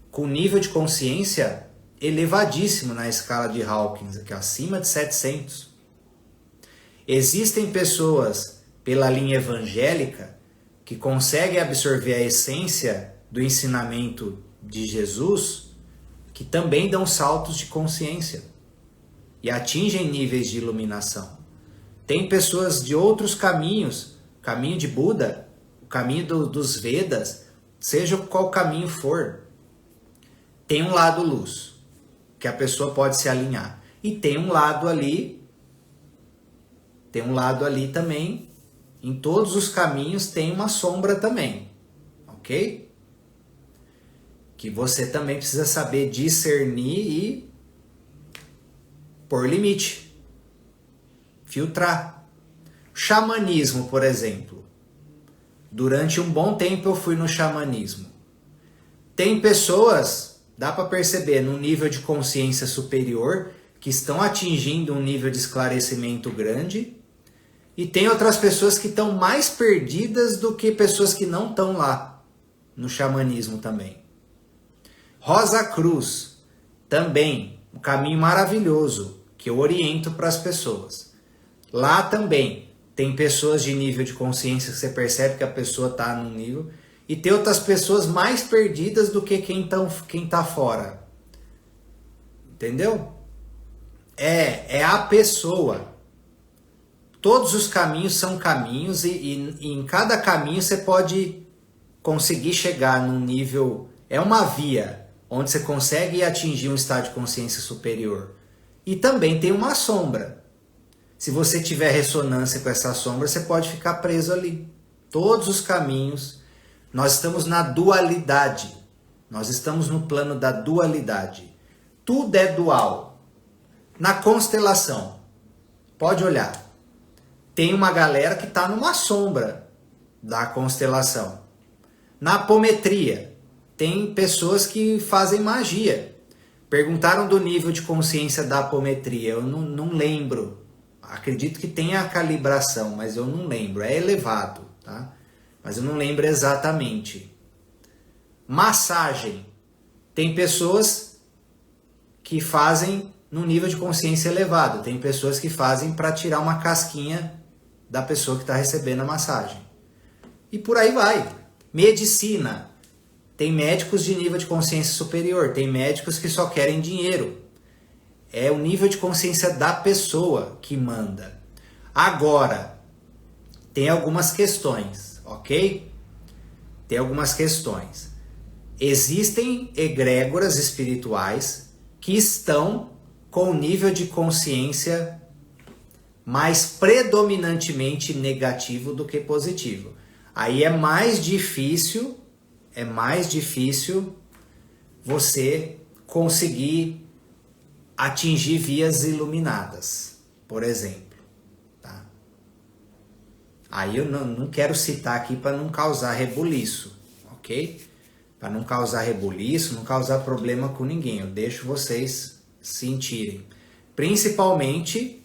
com nível de consciência elevadíssimo na escala de Hawkins, aqui, acima de 700. Existem pessoas pela linha evangélica que conseguem absorver a essência do ensinamento de Jesus, que também dão saltos de consciência e atingem níveis de iluminação. Tem pessoas de outros caminhos, caminho de Buda, o caminho dos Vedas, seja qual caminho for, tem um lado luz, que a pessoa pode se alinhar. E tem um lado ali também, em todos os caminhos tem uma sombra também, ok? Que você também precisa saber discernir e pôr limite, filtrar. Xamanismo, por exemplo. Durante um bom tempo eu fui no xamanismo. Tem pessoas, dá para perceber, num nível de consciência superior, que estão atingindo um nível de esclarecimento grande, e tem outras pessoas que estão mais perdidas do que pessoas que não estão lá no xamanismo também. Rosa Cruz também um caminho maravilhoso que eu oriento para as pessoas. Lá também tem pessoas de nível de consciência que você percebe que a pessoa está num nível, e tem outras pessoas mais perdidas do que quem tá fora. Entendeu? É a pessoa. Todos os caminhos são caminhos e em cada caminho você pode conseguir chegar num nível... É uma via onde você consegue atingir um estado de consciência superior. E também tem uma sombra. Se você tiver ressonância com essa sombra, você pode ficar preso ali. Todos os caminhos, nós estamos na dualidade. Nós estamos no plano da dualidade. Tudo é dual. Na constelação, pode olhar. Tem uma galera que está numa sombra da constelação. Na apometria, tem pessoas que fazem magia. Perguntaram do nível de consciência da apometria. Eu não lembro. Acredito que tenha a calibração, mas eu não lembro. É elevado, tá? Mas eu não lembro exatamente. Massagem. Tem pessoas que fazem no nível de consciência elevado. Tem pessoas que fazem para tirar uma casquinha da pessoa que está recebendo a massagem. E por aí vai. Medicina. Tem médicos de nível de consciência superior. Tem médicos que só querem dinheiro. É o nível de consciência da pessoa que manda. Agora, tem algumas questões, ok? Tem algumas questões. Existem egrégoras espirituais que estão com o nível de consciência mais predominantemente negativo do que positivo. Aí é mais difícil você conseguir atingir vias iluminadas, por exemplo. Tá? Aí eu não quero citar aqui para não causar rebuliço, ok? Para não causar rebuliço, não causar problema com ninguém. Eu deixo vocês sentirem. Principalmente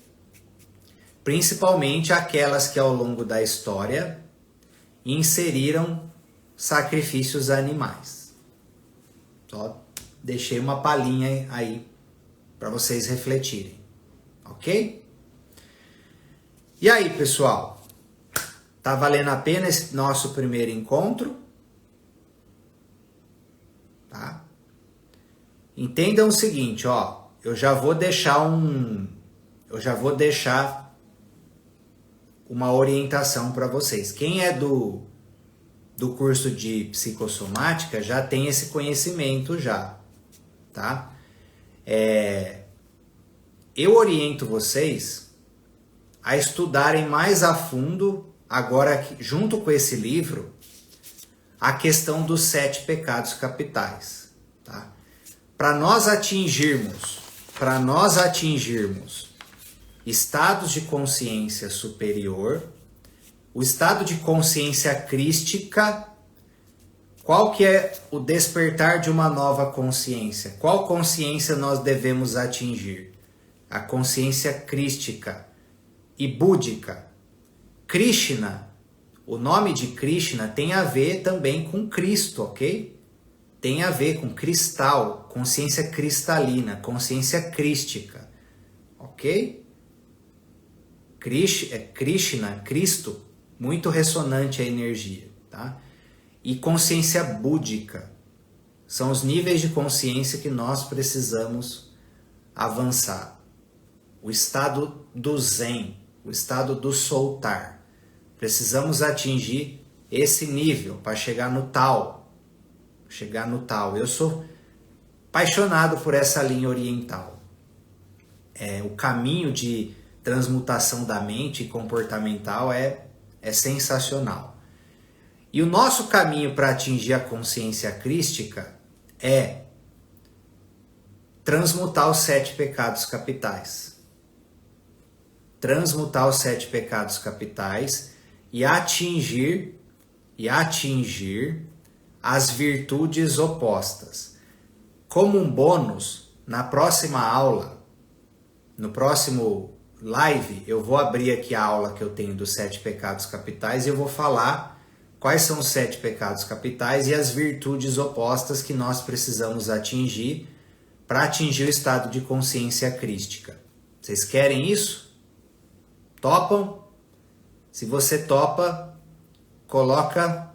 aquelas que ao longo da história inseriram sacrifícios a animais. Só deixei uma palhinha aí para vocês refletirem, ok? E aí, pessoal? Tá valendo a pena esse nosso primeiro encontro? Tá? Entendam o seguinte, ó, eu já vou deixar uma orientação para vocês. Quem é do curso de psicossomática já tem esse conhecimento já, tá? Eu oriento vocês a estudarem mais a fundo, agora junto com esse livro, a questão dos 7 pecados capitais, tá? Para nós atingirmos estados de consciência superior, o estado de consciência crística, qual que é o despertar de uma nova consciência? Qual consciência nós devemos atingir? A consciência crística e búdica. Krishna, o nome de Krishna tem a ver também com Cristo, ok? Tem a ver com cristal, consciência cristalina, consciência crística, ok? Krishna, Cristo, muito ressonante a energia, tá? E consciência búdica são os níveis de consciência que nós precisamos avançar. O estado do Zen, o estado do soltar. Precisamos atingir esse nível para chegar no tal. Eu sou apaixonado por essa linha oriental. O caminho de transmutação da mente comportamental é sensacional. E o nosso caminho para atingir a consciência crística é transmutar os 7 pecados capitais. Transmutar os 7 pecados capitais e atingir as virtudes opostas. Como um bônus, na próxima aula, no próximo live, eu vou abrir aqui a aula que eu tenho dos 7 pecados capitais e eu vou falar quais são os 7 pecados capitais e as virtudes opostas que nós precisamos atingir para atingir o estado de consciência crística. Vocês querem isso? Topam? Se você topa, coloca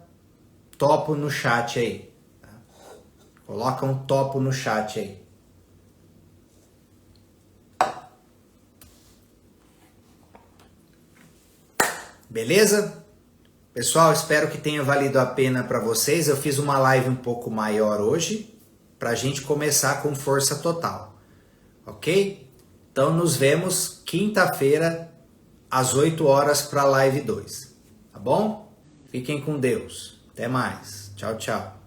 topo no chat aí. Coloca um topo no chat aí. Beleza? Pessoal, espero que tenha valido a pena para vocês. Eu fiz uma live um pouco maior hoje, para a gente começar com força total. Ok? Então nos vemos quinta-feira, às 8 horas para a live 2. Tá bom? Fiquem com Deus. Até mais. Tchau, tchau.